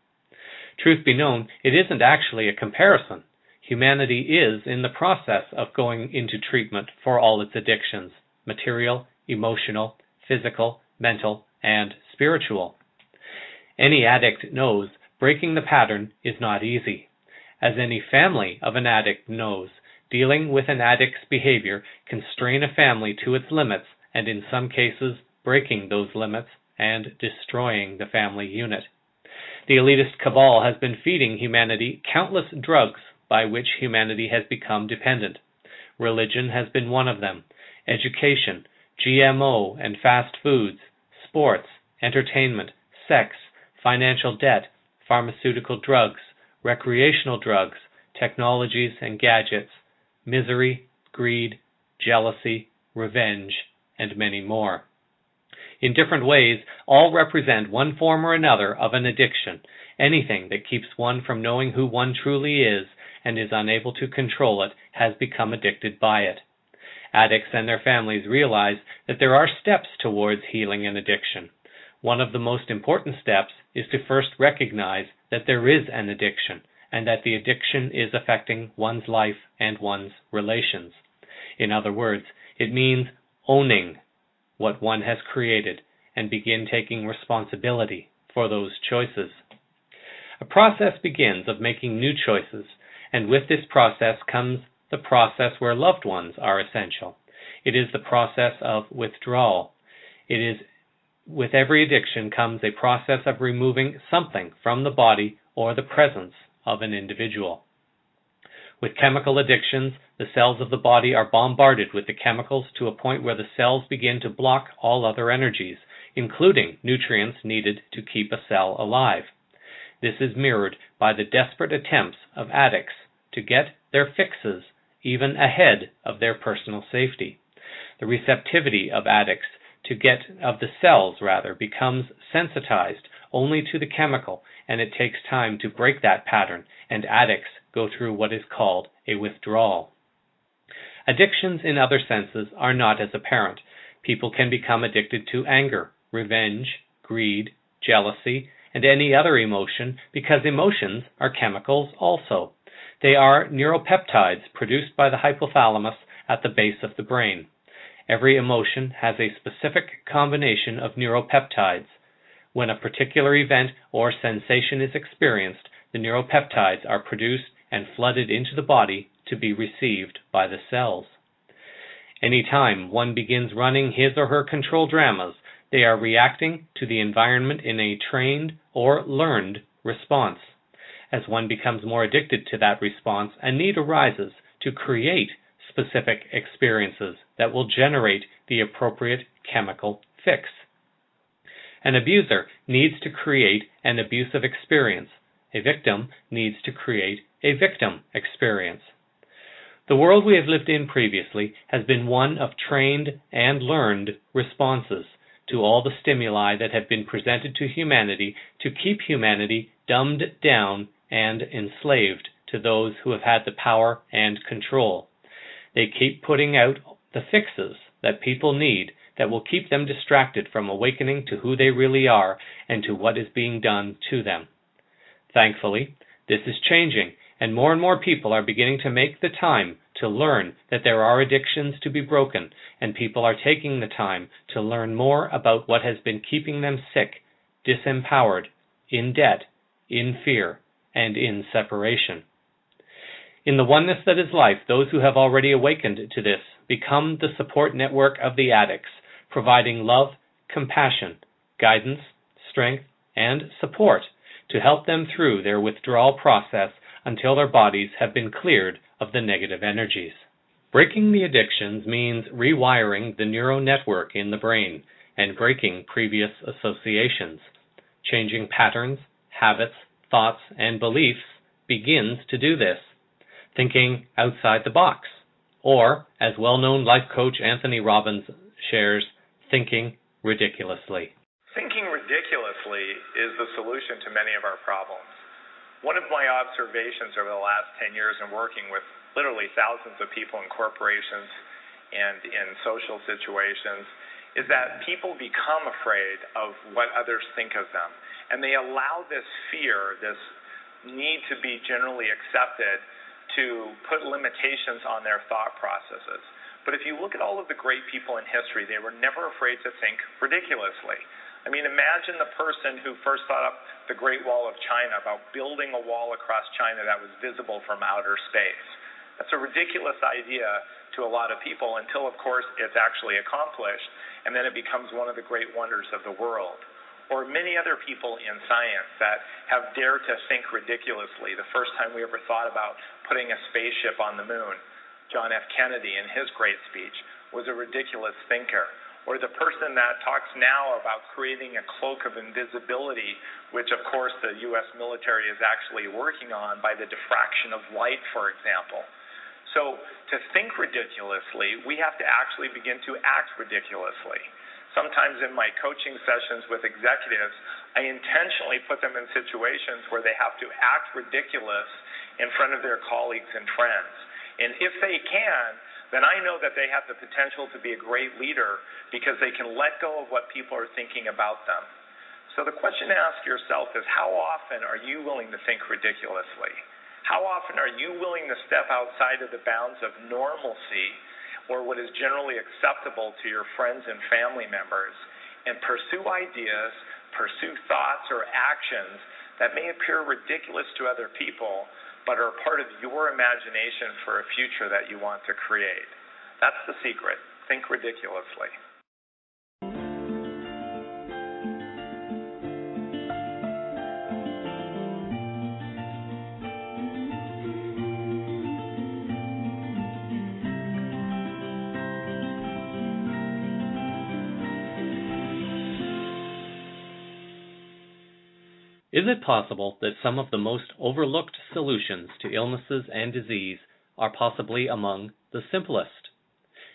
Truth be known, it isn't actually a comparison. Humanity is in the process of going into treatment for all its addictions: material, emotional, physical, mental, and spiritual. Any addict knows breaking the pattern is not easy. As any family of an addict knows, dealing with an addict's behavior can strain a family to its limits, and in some cases breaking those limits and destroying the family unit. The elitist cabal has been feeding humanity countless drugs by which humanity has become dependent. Religion has been one of them. Education, GMO and fast foods, sports, entertainment, sex, financial debt, pharmaceutical drugs, recreational drugs, technologies and gadgets, misery, greed, jealousy, revenge, and many more. In different ways, all represent one form or another of an addiction, anything that keeps one from knowing who one truly is and is unable to control it has become addicted by it. Addicts and their families realize that there are steps towards healing an addiction. One of the most important steps is to first recognize that there is an addiction and that the addiction is affecting one's life and one's relations. In other words, it means owning what one has created and begin taking responsibility for those choices. A process begins of making new choices, and with this process comes the process where loved ones are essential. It is the process of withdrawal. With every addiction comes a process of removing something from the body or the presence of an individual. With chemical addictions, the cells of the body are bombarded with the chemicals to a point where the cells begin to block all other energies, including nutrients needed to keep a cell alive. This is mirrored by the desperate attempts of addicts to get their fixes even ahead of their personal safety. The receptivity of addicts of the cells becomes sensitized only to the chemical, and it takes time to break that pattern, and addicts go through what is called a withdrawal. Addictions in other senses are not as apparent. People can become addicted to anger, revenge, greed, jealousy, and any other emotion because emotions are chemicals also. They are neuropeptides produced by the hypothalamus at the base of the brain. Every emotion has a specific combination of neuropeptides. When a particular event or sensation is experienced, the neuropeptides are produced and flooded into the body to be received by the cells. Anytime one begins running his or her control dramas, they are reacting to the environment in a trained or learned response. As one becomes more addicted to that response, a need arises to create specific experiences that will generate the appropriate chemical fix. An abuser needs to create an abusive experience. A victim needs to create a victim experience. The world we have lived in previously has been one of trained and learned responses to all the stimuli that have been presented to humanity to keep humanity dumbed down and enslaved to those who have had the power and control. They keep putting out the fixes that people need that will keep them distracted from awakening to who they really are and to what is being done to them. Thankfully, this is changing, and more people are beginning to make the time to learn that there are addictions to be broken, and people are taking the time to learn more about what has been keeping them sick, disempowered, in debt, in fear, and in separation. In the oneness that is life, those who have already awakened to this become the support network of the addicts, providing love, compassion, guidance, strength, and support to help them through their withdrawal process until their bodies have been cleared of the negative energies. Breaking the addictions means rewiring the neural network in the brain and breaking previous associations. Changing patterns, habits, thoughts, and beliefs begins to do this. Thinking outside the box, or, as well-known life coach Anthony Robbins shares, thinking ridiculously. Thinking ridiculously is the solution to many of our problems. One of my observations over the last 10 years in working with literally thousands of people in corporations and in social situations is that people become afraid of what others think of them. And they allow this fear, this need to be generally accepted, to put limitations on their thought processes. But if you look at all of the great people in history, they were never afraid to think ridiculously. I mean, imagine the person who first thought up the Great Wall of China, about building a wall across China that was visible from outer space. That's a ridiculous idea to a lot of people until, of course, it's actually accomplished, and then it becomes one of the great wonders of the world. Or many other people in science that have dared to think ridiculously. The first time we ever thought about putting a spaceship on the moon, John F. Kennedy in his great speech was a ridiculous thinker. Or the person that talks now about creating a cloak of invisibility, which of course the U.S. military is actually working on by the diffraction of light, for example. So to think ridiculously, we have to actually begin to act ridiculously. Sometimes in my coaching sessions with executives, I intentionally put them in situations where they have to act ridiculous in front of their colleagues and friends. And if they can, then I know that they have the potential to be a great leader because they can let go of what people are thinking about them. So the question to ask yourself is, how often are you willing to think ridiculously? How often are you willing to step outside of the bounds of normalcy or what is generally acceptable to your friends and family members, and pursue ideas, pursue thoughts or actions that may appear ridiculous to other people, but are part of your imagination for a future that you want to create? That's the secret. Think ridiculously. Is it possible that some of the most overlooked solutions to illnesses and disease are possibly among the simplest?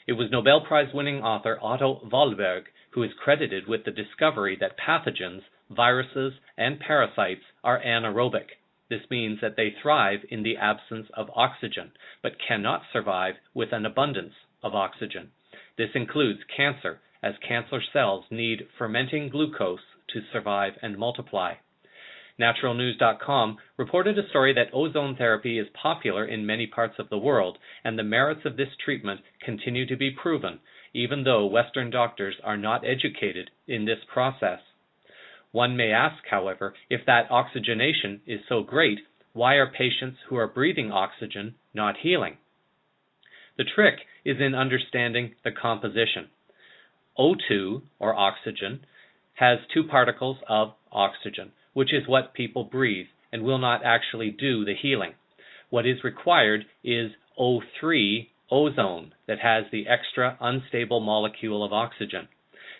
It was Nobel Prize-winning author Otto Warburg who is credited with the discovery that pathogens, viruses, and parasites are anaerobic. This means that they thrive in the absence of oxygen, but cannot survive with an abundance of oxygen. This includes cancer, as cancer cells need fermenting glucose to survive and multiply. Naturalnews.com reported a story that ozone therapy is popular in many parts of the world, and the merits of this treatment continue to be proven, even though Western doctors are not educated in this process. One may ask, however, if that oxygenation is so great, why are patients who are breathing oxygen not healing? The trick is in understanding the composition. O2, or oxygen, has two particles of oxygen, which is what people breathe and will not actually do the healing. What is required is O3, ozone, that has the extra unstable molecule of oxygen.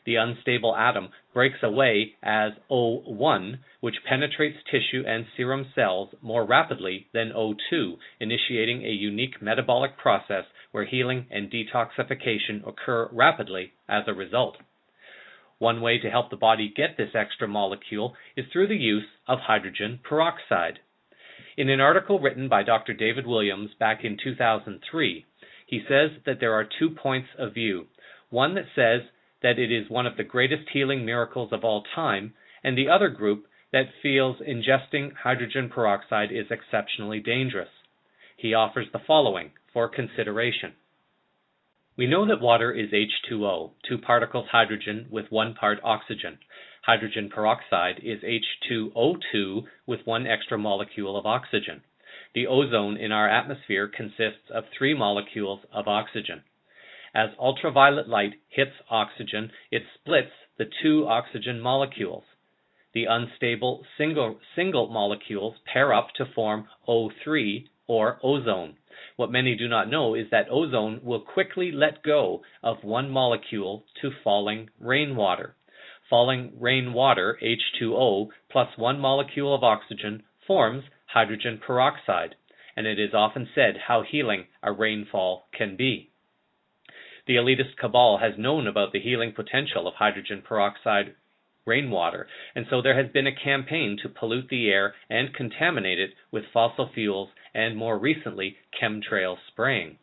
The unstable atom breaks away as O1, which penetrates tissue and serum cells more rapidly than O2, initiating a unique metabolic process where healing and detoxification occur rapidly as a result. One way to help the body get this extra molecule is through the use of hydrogen peroxide. In an article written by Dr. David Williams back in 2003, he says that there are 2 points of view. One that says that it is one of the greatest healing miracles of all time, and the other group that feels ingesting hydrogen peroxide is exceptionally dangerous. He offers the following for consideration. We know that water is H2O, 2 particles hydrogen with 1 part oxygen. Hydrogen peroxide is H2O2 with 1 extra molecule of oxygen. The ozone in our atmosphere consists of 3 molecules of oxygen. As ultraviolet light hits oxygen, it splits the 2 oxygen molecules. The unstable single molecules pair up to form O3 or ozone. What many do not know is that ozone will quickly let go of 1 molecule to falling rainwater. Falling rainwater, H2O, plus 1 molecule of oxygen forms hydrogen peroxide, and it is often said how healing a rainfall can be. The elitist cabal has known about the healing potential of hydrogen peroxide rainwater, and so there has been a campaign to pollute the air and contaminate it with fossil fuels and, more recently, chemtrail spraying.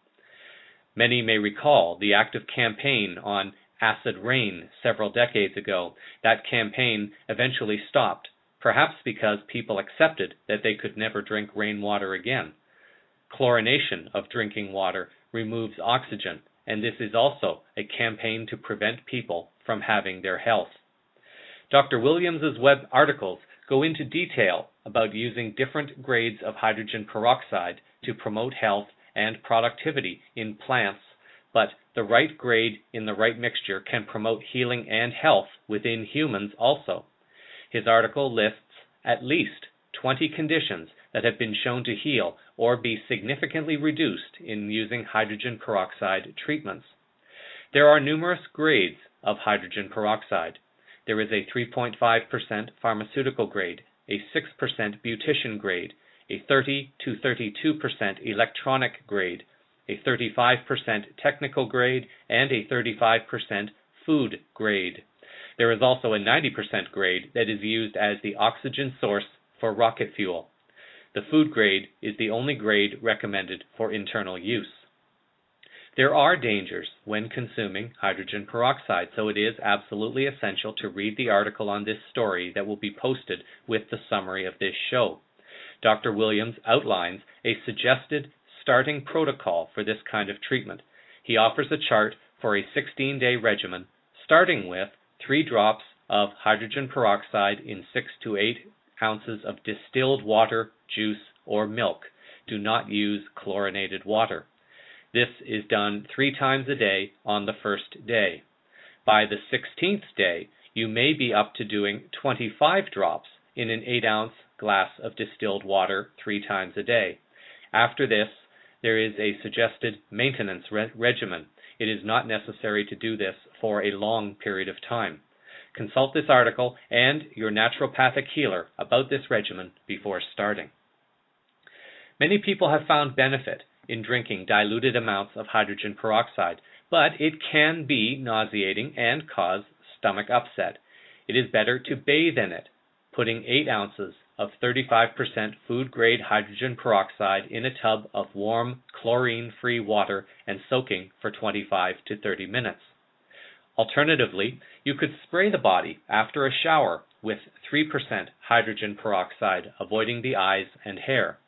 Many may recall the active campaign on acid rain several decades ago. That campaign eventually stopped, perhaps because people accepted that they could never drink rainwater again. Chlorination of drinking water removes oxygen, and this is also a campaign to prevent people from having their health. Dr. Williams's Webb articles go into detail about using different grades of hydrogen peroxide to promote health and productivity in plants, but the right grade in the right mixture can promote healing and health within humans also. His article lists at least 20 conditions that have been shown to heal or be significantly reduced in using hydrogen peroxide treatments. There are numerous grades of hydrogen peroxide. There is a 3.5% pharmaceutical grade, a 6% beautician grade, a 30 to 32% electronic grade, a 35% technical grade, and a 35% food grade. There is also a 90% grade that is used as the oxygen source for rocket fuel. The food grade is the only grade recommended for internal use. There are dangers when consuming hydrogen peroxide, so it is absolutely essential to read the article on this story that will be posted with the summary of this show. Dr. Williams outlines a suggested starting protocol for this kind of treatment. He offers a chart for a 16-day regimen, starting with 3 drops of hydrogen peroxide in 6 to 8 ounces of distilled water, juice, or milk. Do not use chlorinated water. This is done 3 times a day on the first day. By the 16th day, you may be up to doing 25 drops in an 8-ounce glass of distilled water 3 times a day. After this, there is a suggested maintenance regimen. It is not necessary to do this for a long period of time. Consult this article and your naturopathic healer about this regimen before starting. Many people have found benefit in drinking diluted amounts of hydrogen peroxide, but it can be nauseating and cause stomach upset. It is better to bathe in it, putting 8 ounces of 35% food-grade hydrogen peroxide in a tub of warm, chlorine-free water and soaking for 25 to 30 minutes. Alternatively, you could spray the body after a shower with 3% hydrogen peroxide, avoiding the eyes and hair.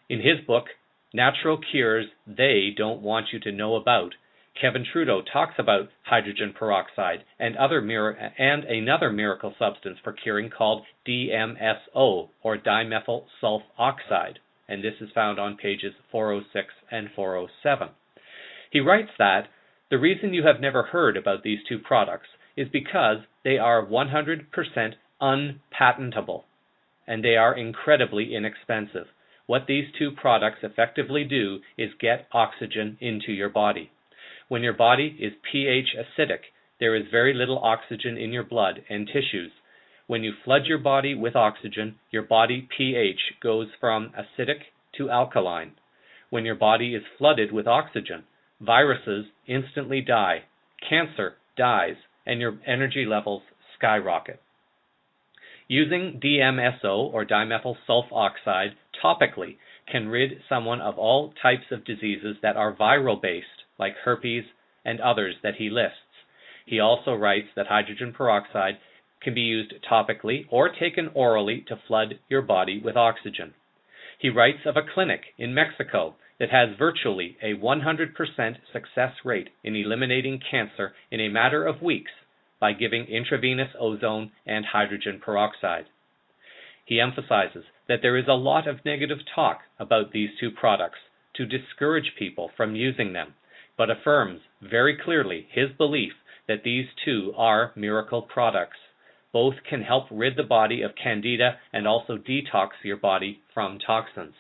In his book, Natural Cures They Don't Want You to Know About, Kevin Trudeau talks about hydrogen peroxide and another miracle substance for curing called DMSO, or dimethyl sulfoxide, and this is found on pages 406 and 407. He writes that the reason you have never heard about these 2 products is because they are 100% unpatentable, and they are incredibly inexpensive. What these 2 products effectively do is get oxygen into your body. When your body is pH acidic, there is very little oxygen in your blood and tissues. When you flood your body with oxygen, your body pH goes from acidic to alkaline. When your body is flooded with oxygen, viruses instantly die, cancer dies, and your energy levels skyrocket. Using DMSO, or dimethyl sulfoxide, topically can rid someone of all types of diseases that are viral-based, like herpes and others that he lists. He also writes that hydrogen peroxide can be used topically or taken orally to flood your body with oxygen. He writes of a clinic in Mexico that has virtually a 100% success rate in eliminating cancer in a matter of weeks by giving intravenous ozone and hydrogen peroxide. He emphasizes that there is a lot of negative talk about these two products to discourage people from using them, but affirms very clearly his belief that these two are miracle products. Both can help rid the body of candida and also detox your body from toxins.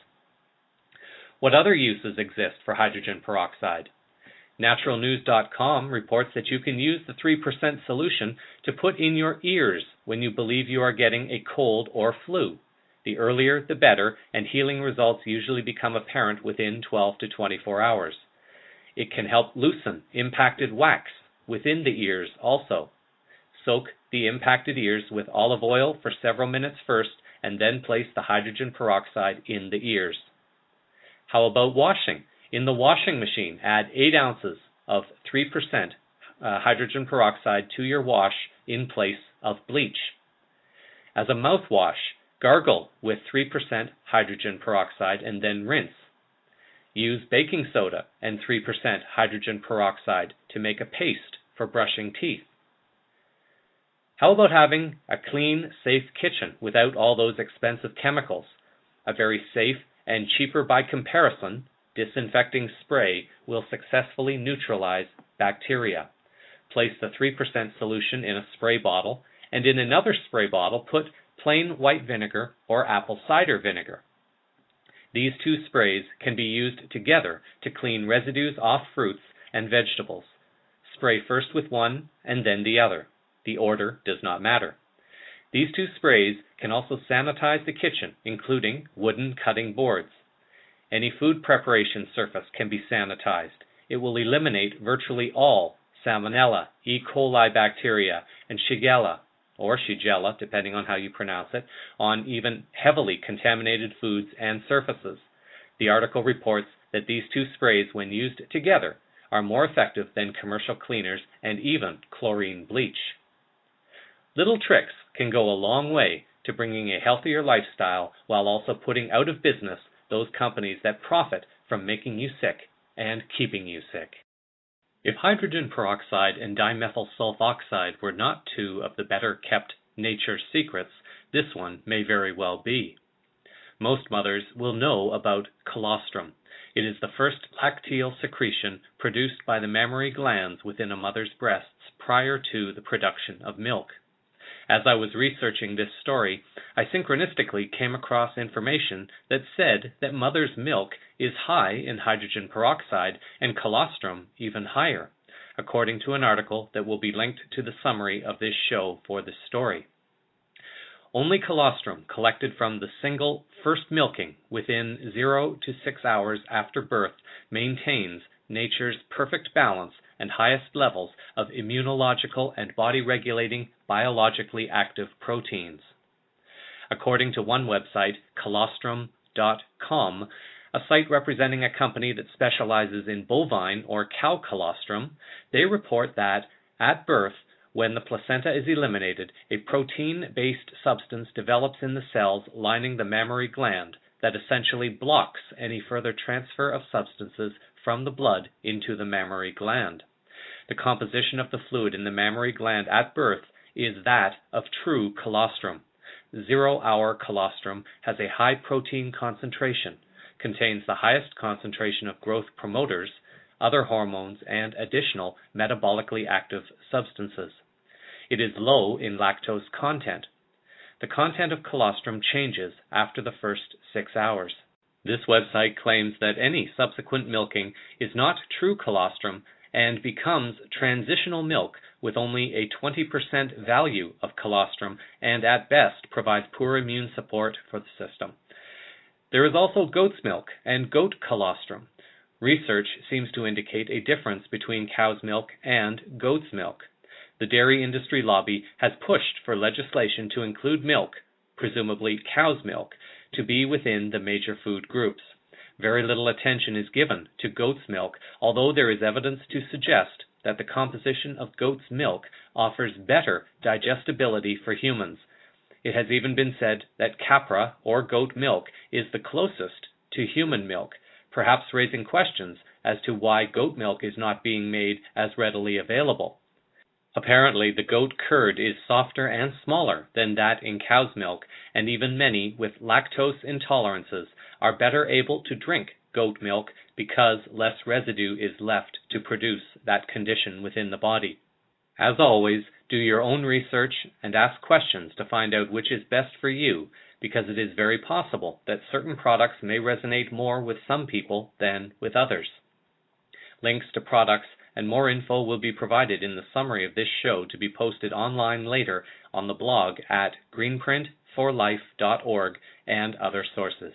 What other uses exist for hydrogen peroxide? Naturalnews.com reports that you can use the 3% solution to put in your ears when you believe you are getting a cold or flu. The earlier, the better, and healing results usually become apparent within 12 to 24 hours. It can help loosen impacted wax within the ears also. Soak the impacted ears with olive oil for several minutes first, and then place the hydrogen peroxide in the ears. How about washing? In the washing machine, add 8 ounces of 3% hydrogen peroxide to your wash in place of bleach. As a mouthwash, gargle with 3% hydrogen peroxide and then rinse. Use baking soda and 3% hydrogen peroxide to make a paste for brushing teeth. How about having a clean, safe kitchen without all those expensive chemicals? A very safe and cheaper by comparison disinfecting spray will successfully neutralize bacteria. Place the 3% solution in a spray bottle, and in another spray bottle put plain white vinegar or apple cider vinegar. These two sprays can be used together to clean residues off fruits and vegetables. Spray first with one and then the other. The order does not matter. These two sprays can also sanitize the kitchen, including wooden cutting boards. Any food preparation surface can be sanitized. It will eliminate virtually all Salmonella, E. coli bacteria, and Shigella, or Shigella, depending on how you pronounce it, on even heavily contaminated foods and surfaces. The article reports that these two sprays, when used together, are more effective than commercial cleaners and even chlorine bleach. Little tricks can go a long way to bringing a healthier lifestyle while also putting out of business those companies that profit from making you sick and keeping you sick. If hydrogen peroxide and dimethyl sulfoxide were not two of the better-kept nature's secrets, this one may very well be. Most mothers will know about colostrum. It is the first lacteal secretion produced by the mammary glands within a mother's breasts prior to the production of milk. As I was researching this story, I synchronistically came across information that said that mother's milk is high in hydrogen peroxide and colostrum even higher, according to an article that will be linked to the summary of this show for this story. Only colostrum collected from the single first milking within 0 to 6 hours after birth maintains nature's perfect balance and highest levels of immunological and body-regulating biologically active proteins. According to one website, colostrum.com, a site representing a company that specializes in bovine or cow colostrum, they report that at birth, when the placenta is eliminated, a protein-based substance develops in the cells lining the mammary gland that essentially blocks any further transfer of substances from the blood into the mammary gland. The composition of the fluid in the mammary gland at birth is that of true colostrum. 0-hour colostrum has a high protein concentration, contains the highest concentration of growth promoters, other hormones, and additional metabolically active substances. It is low in lactose content. The content of colostrum changes after the first 6 hours. This website claims that any subsequent milking is not true colostrum and becomes transitional milk with only a 20% value of colostrum and at best provides poor immune support for the system. There is also goat's milk and goat colostrum. Research seems to indicate a difference between cow's milk and goat's milk. The dairy industry lobby has pushed for legislation to include milk, presumably cow's milk, to be within the major food groups. Very little attention is given to goat's milk, although there is evidence to suggest that the composition of goat's milk offers better digestibility for humans. It has even been said that capra, or goat milk, is the closest to human milk, perhaps raising questions as to why goat milk is not being made as readily available. Apparently, the goat curd is softer and smaller than that in cow's milk, and even many with lactose intolerances are better able to drink goat milk because less residue is left to produce that condition within the body. As always, do your own research and ask questions to find out which is best for you, because it is very possible that certain products may resonate more with some people than with others. Links to products and more info will be provided in the summary of this show to be posted online later on the blog at greenprintforlife.org and other sources.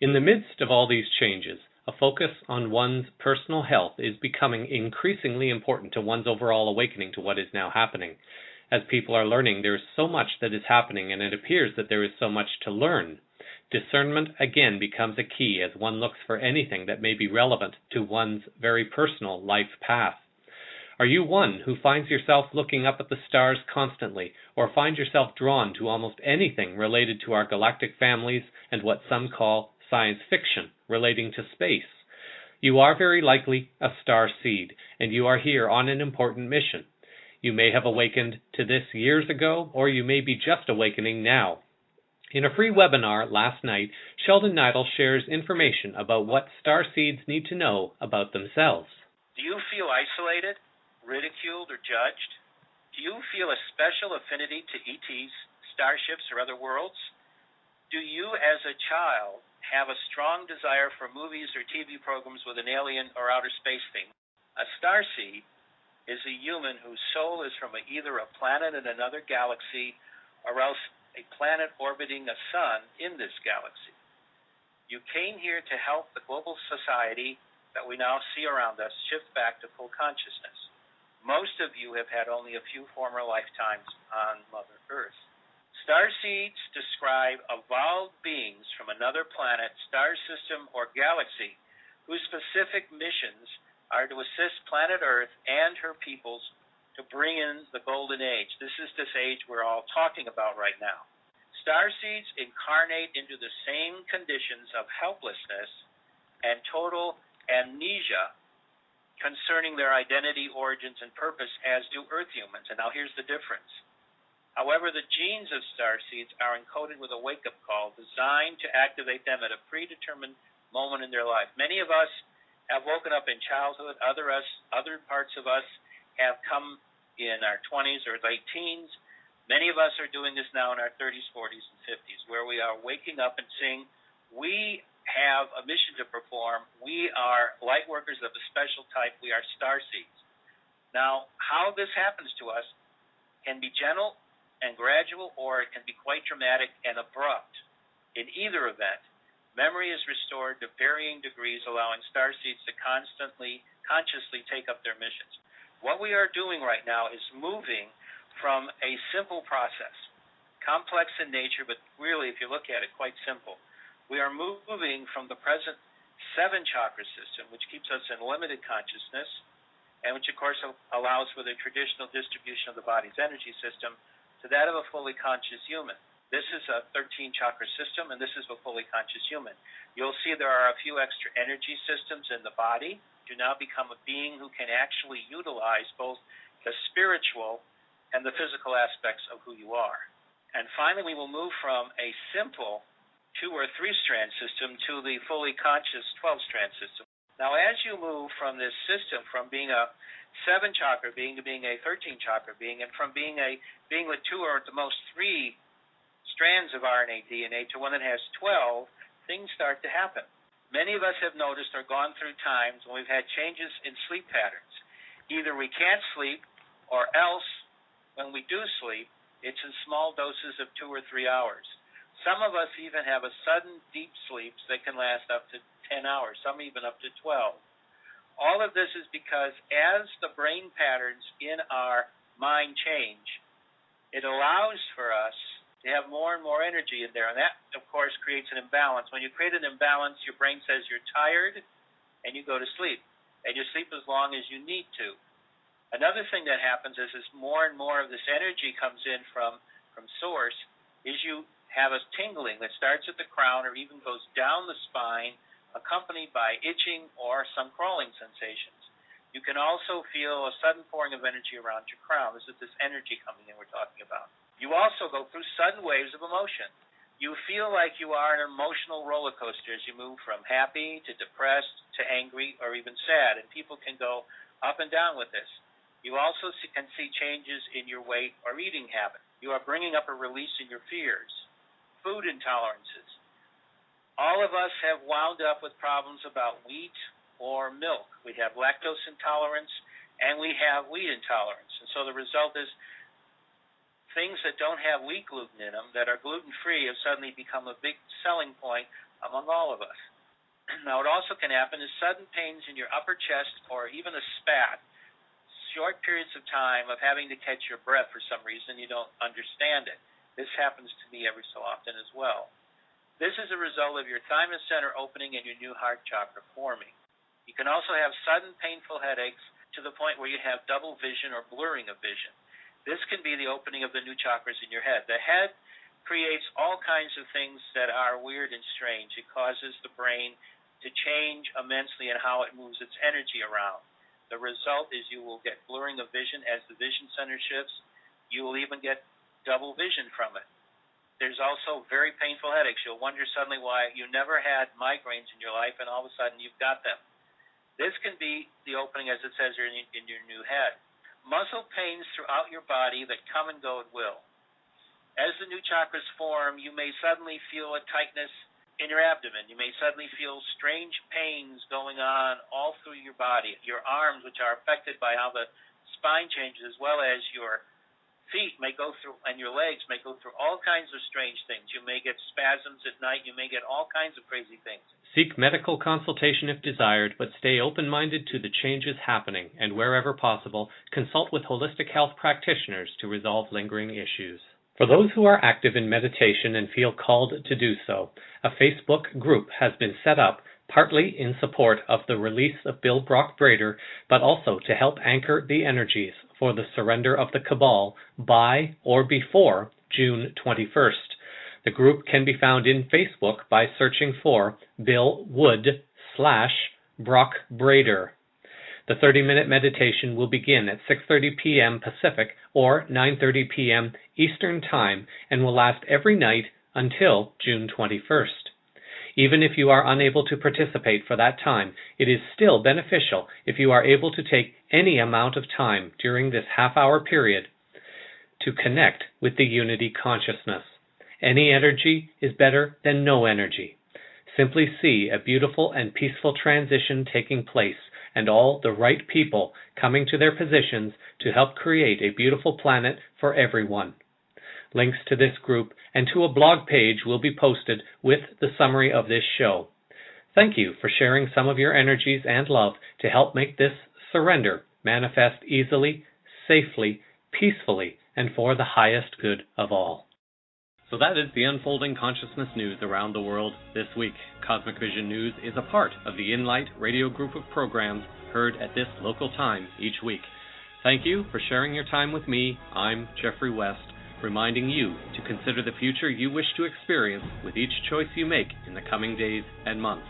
In the midst of all these changes, a focus on one's personal health is becoming increasingly important to one's overall awakening to what is now happening. As people are learning, there is so much that is happening, and it appears that there is so much to learn. Discernment again becomes a key as one looks for anything that may be relevant to one's very personal life path. Are you one who finds yourself looking up at the stars constantly, or find yourself drawn to almost anything related to our galactic families and what some call science fiction relating to space? You are very likely a star seed, and you are here on an important mission. You may have awakened to this years ago, or you may be just awakening now. In a free webinar last night, Sheldon Idols shares information about what starseeds need to know about themselves. Do you feel isolated, ridiculed, or judged? Do you feel a special affinity to ETs, starships, or other worlds? Do you, as a child, have a strong desire for movies or TV programs with an alien or outer space theme? A starseed is a human whose soul is from either a planet in another galaxy or else a planet orbiting a sun in this galaxy. You came here to help the global society that we now see around us shift back to full consciousness. Most of you have had only a few former lifetimes on Mother Earth. Starseeds describe evolved beings from another planet, star system, or galaxy whose specific missions are to assist planet Earth and her peoples to bring in the golden age. This is this age we're all talking about right now. Starseeds incarnate into the same conditions of helplessness and total amnesia concerning their identity, origins, and purpose as do Earth humans. And now here's the difference. However, the genes of starseeds are encoded with a wake-up call designed to activate them at a predetermined moment in their life. Many of us have woken up in childhood. Other parts of us have come in our 20s or late teens. Many of us are doing this now in our 30s, 40s, and 50s, where we are waking up and saying, we have a mission to perform. We are light workers of a special type. We are starseeds. Now, how this happens to us can be gentle and gradual, or it can be quite dramatic and abrupt. In either event, memory is restored to varying degrees, allowing starseeds to consciously take up their missions. What we are doing right now is moving from a simple process, complex in nature, but really, if you look at it, quite simple. We are moving from the present 7-chakra system, which keeps us in limited consciousness, and which, of course, allows for the traditional distribution of the body's energy system, to that of a fully conscious human. This is a 13-chakra system, and this is a fully conscious human. You'll see there are a few extra energy systems in the body. You now become a being who can actually utilize both the spiritual and the physical aspects of who you are. And finally, we will move from a simple 2- or 3-strand system to the fully conscious 12-strand system. Now, as you move from this system, from being a 7-chakra being to being a 13-chakra being, and from being a being with 2 or at the most 3 strands of RNA DNA to one that has 12, things start to happen. Many of us have noticed or gone through times when we've had changes in sleep patterns. Either we can't sleep, or else when we do sleep, it's in small doses of 2 or 3 hours. Some of us even have a sudden deep sleeps that can last up to 10 hours, some even up to 12. All of this is because as the brain patterns in our mind change, it allows for us to have more and more energy in there. And that, of course, creates an imbalance. When you create an imbalance, your brain says you're tired and you go to sleep. and you sleep as long as you need to. Another thing that happens is as more and more of this energy comes in from source, is you have a tingling that starts at the crown or even goes down the spine, accompanied by itching or some crawling sensations. You can also feel a sudden pouring of energy around your crown. This is this energy coming in we're talking about. You also go through sudden waves of emotion. You feel like you are an emotional roller coaster as you move from happy to depressed to angry or even sad, and people can go up and down with this. You also can see changes in your weight or eating habits. You are bringing up a release in your fears. Food intolerances. All of us have wound up with problems about wheat or milk. We have lactose intolerance and we have wheat intolerance. And so the result is things that don't have wheat gluten in them, that are gluten-free, have suddenly become a big selling point among all of us. Now, what also can happen is sudden pains in your upper chest or even a spat, short periods of time of having to catch your breath for some reason. You don't understand it. This happens to me every so often as well. This is a result of your thymus center opening and your new heart chakra forming. You can also have sudden painful headaches to the point where you have double vision or blurring of vision. This can be the opening of the new chakras in your head. The head creates all kinds of things that are weird and strange. It causes the brain to change immensely in how it moves its energy around. The result is you will get blurring of vision as the vision center shifts. You will even get double vision from it. There's also very painful headaches. You'll wonder suddenly why you never had migraines in your life and all of a sudden you've got them. This can be the opening, as it says here, in your new head. Muscle pains throughout your body that come and go at will. As the new chakras form, you may suddenly feel a tightness in your abdomen. You may suddenly feel strange pains going on all through your body. Your arms, which are affected by how the spine changes, as well as your feet may go through, and your legs may go through all kinds of strange things. You may get spasms at night. You may get all kinds of crazy things. Seek medical consultation if desired, but stay open-minded to the changes happening, and wherever possible, consult with holistic health practitioners to resolve lingering issues. For those who are active in meditation and feel called to do so, a Facebook group has been set up partly in support of the release of Bill Brock Brader, but also to help anchor the energies for the surrender of the Cabal by or before June 21st. The group can be found in Facebook by searching for Bill Wood /Brock Brader. The 30-minute meditation will begin at 6:30 p.m. Pacific or 9:30 p.m. Eastern Time and will last every night until June 21st. Even if you are unable to participate for that time, it is still beneficial if you are able to take any amount of time during this half-hour period to connect with the unity consciousness. Any energy is better than no energy. Simply see a beautiful and peaceful transition taking place and all the right people coming to their positions to help create a beautiful planet for everyone. Links to this group and to a blog page will be posted with the summary of this show. Thank you for sharing some of your energies and love to help make this surrender manifest easily, safely, peacefully, and for the highest good of all. So that is the unfolding consciousness news around the world this week. Cosmic Vision News is a part of the Inlight radio group of programs heard at this local time each week. Thank you for sharing your time with me. I'm Jeffrey West, reminding you to consider the future you wish to experience with each choice you make in the coming days and months.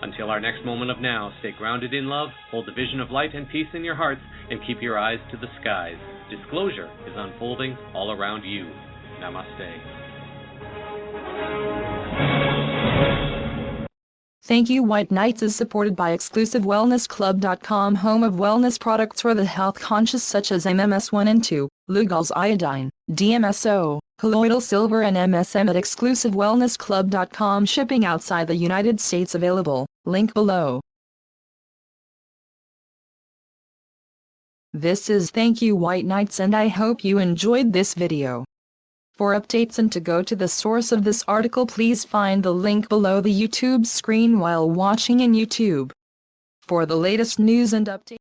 Until our next moment of now, stay grounded in love, hold the vision of light and peace in your hearts, and keep your eyes to the skies. Disclosure is unfolding all around you. Namaste. Thank you. White Knights is supported by ExclusiveWellnessClub.com, home of wellness products for the health conscious such as MMS 1 and 2, Lugol's Iodine, DMSO, colloidal silver and MSM at ExclusiveWellnessClub.com. Shipping outside the United States available. Link below. This is Thank You White Knights, and I hope you enjoyed this video. For updates and to go to the source of this article, please find the link below the YouTube screen while watching in YouTube. For the latest news and updates.